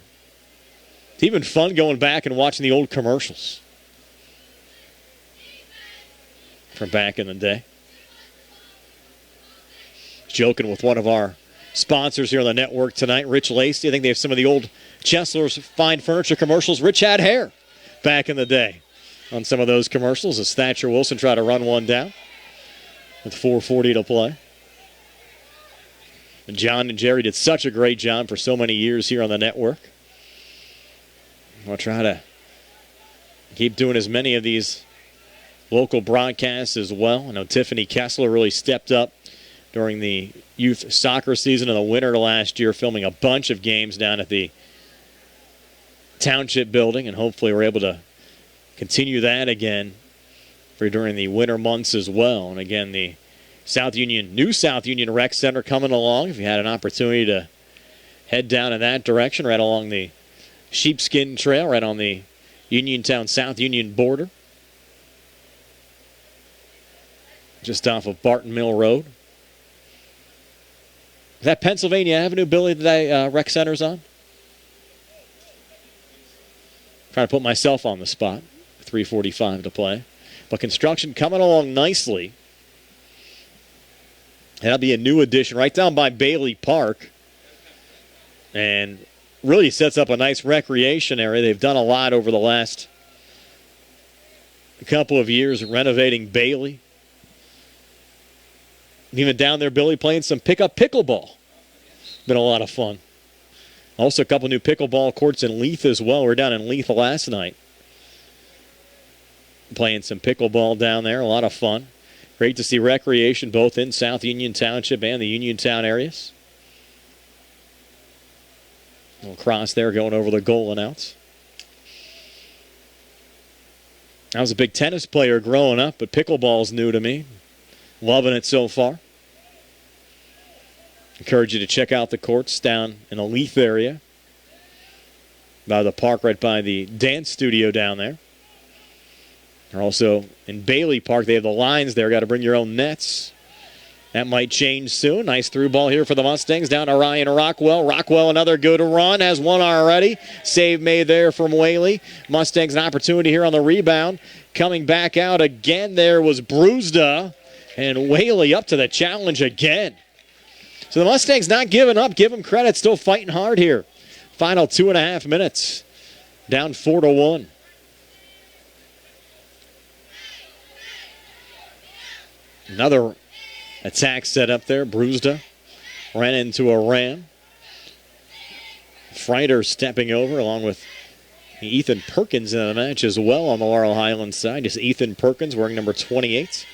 It's even fun going back and watching the old commercials from back in the day. Joking with one of our sponsors here on the network tonight, Rich Lacey. I think they have some of the old Chesler's Fine Furniture commercials. Rich had hair back in the day on some of those commercials as Thatcher Wilson tried to run one down with 4:40 to play. And John and Jerry did such a great job for so many years here on the network. We'll try to keep doing as many of these local broadcasts as well. I know Tiffany Kessler really stepped up during the youth soccer season in the winter last year, filming a bunch of games down at the Township building, and hopefully we're able to continue that again for during the winter months as well. And again, the new South Union Rec Center coming along. If you had an opportunity to head down in that direction, right along the Sheepskin Trail, right on the Uniontown South Union border, just off of Barton Mill Road. Is that Pennsylvania Avenue, Billy, that Rec Center's on? Trying to put myself on the spot. 3:45 to play. But construction coming along nicely. That'll be a new addition right down by Bailey Park. And really sets up a nice recreation area. They've done a lot over the last couple of years renovating Bailey. Even down there, Billy, playing some pickup pickleball. Been a lot of fun. Also, a couple new pickleball courts in Leith as well. We were down in Leith last night. Playing some pickleball down there. A lot of fun. Great to see recreation both in South Union Township and the Uniontown areas. A little cross there going over the goal and outs. I was a big tennis player growing up, but pickleball's new to me. Loving it so far. Encourage you to check out the courts down in the Leith area. By the park, right by the dance studio down there. They're also in Bailey Park. They have the lines there. Got to bring your own nets. That might change soon. Nice through ball here for the Mustangs. Down to Ryan Rockwell. Rockwell, another good run. Has one already. Save made there from Whaley. Mustangs an opportunity here on the rebound. Coming back out again there was Brewsda. And Whaley up to the challenge again. So the Mustangs not giving up. Give them credit. Still fighting hard here. Final 2.5 minutes. Down 4-1. Another attack set up there. Bruzda ran into a ram. Freider stepping over along with Ethan Perkins in the match as well on the Laurel Highlands side. Just Ethan Perkins wearing number 28.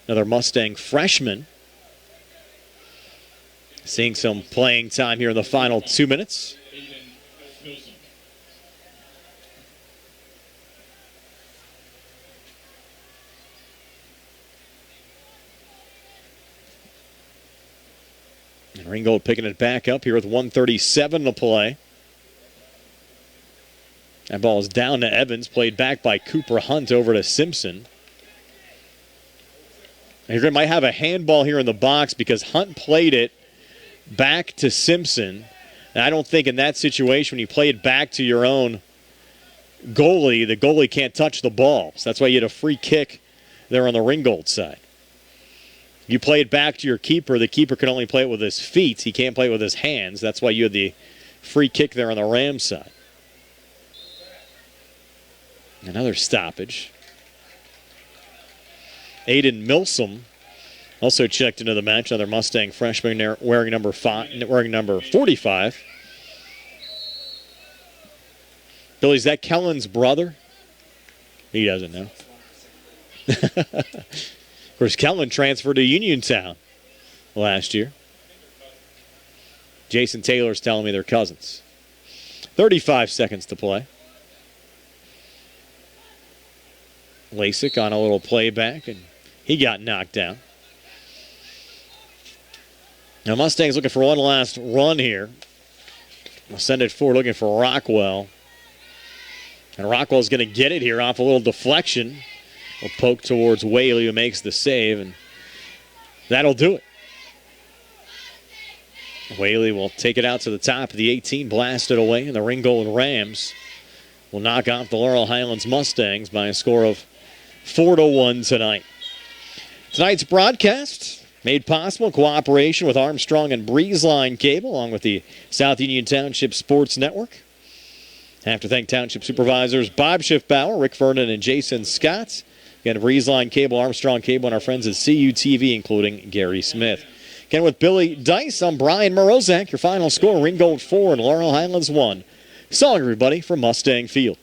Another Mustang freshman. Seeing some playing time here in the final 2 minutes. And Ringgold picking it back up here with 1:37 to play. That ball is down to Evans, played back by Cooper Hunt over to Simpson. And you might have a handball here in the box because Hunt played it back to Simpson. And I don't think in that situation, when you play it back to your own goalie, the goalie can't touch the ball. So that's why you had a free kick there on the Ringgold side. You play it back to your keeper. The keeper can only play it with his feet. He can't play it with his hands. That's why you had the free kick there on the Rams side. Another stoppage. Aiden Milsom also checked into the match. Another Mustang freshman there wearing number 45. Billy, is that Kellen's brother? He doesn't know. Of course, Kellen transferred to Uniontown last year. Jason Taylor's telling me they're cousins. 35 seconds to play. Lasik on a little playback, and he got knocked down. Now Mustangs looking for one last run here. We'll send it forward looking for Rockwell. And Rockwell's going to get it here off a little deflection. A poke towards Whaley, who makes the save, and that'll do it. Whaley will take it out to the top of the 18, blast it away, and the Ringgold Rams will knock off the Laurel Highlands Mustangs by a score of 4-1 tonight. Tonight's broadcast made possible in cooperation with Armstrong and Breezeline Cable, along with the South Union Township Sports Network. I have to thank Township Supervisors Bob Schiffbauer, Rick Vernon, and Jason Scott. Again, Breezeline Cable, Armstrong Cable, and our friends at CUTV, including Gary Smith. Again, with Billy Dice, I'm Brian Morozak. Your final score, Ringgold 4 and Laurel Highlands 1. So long, everybody, from Mustang Field.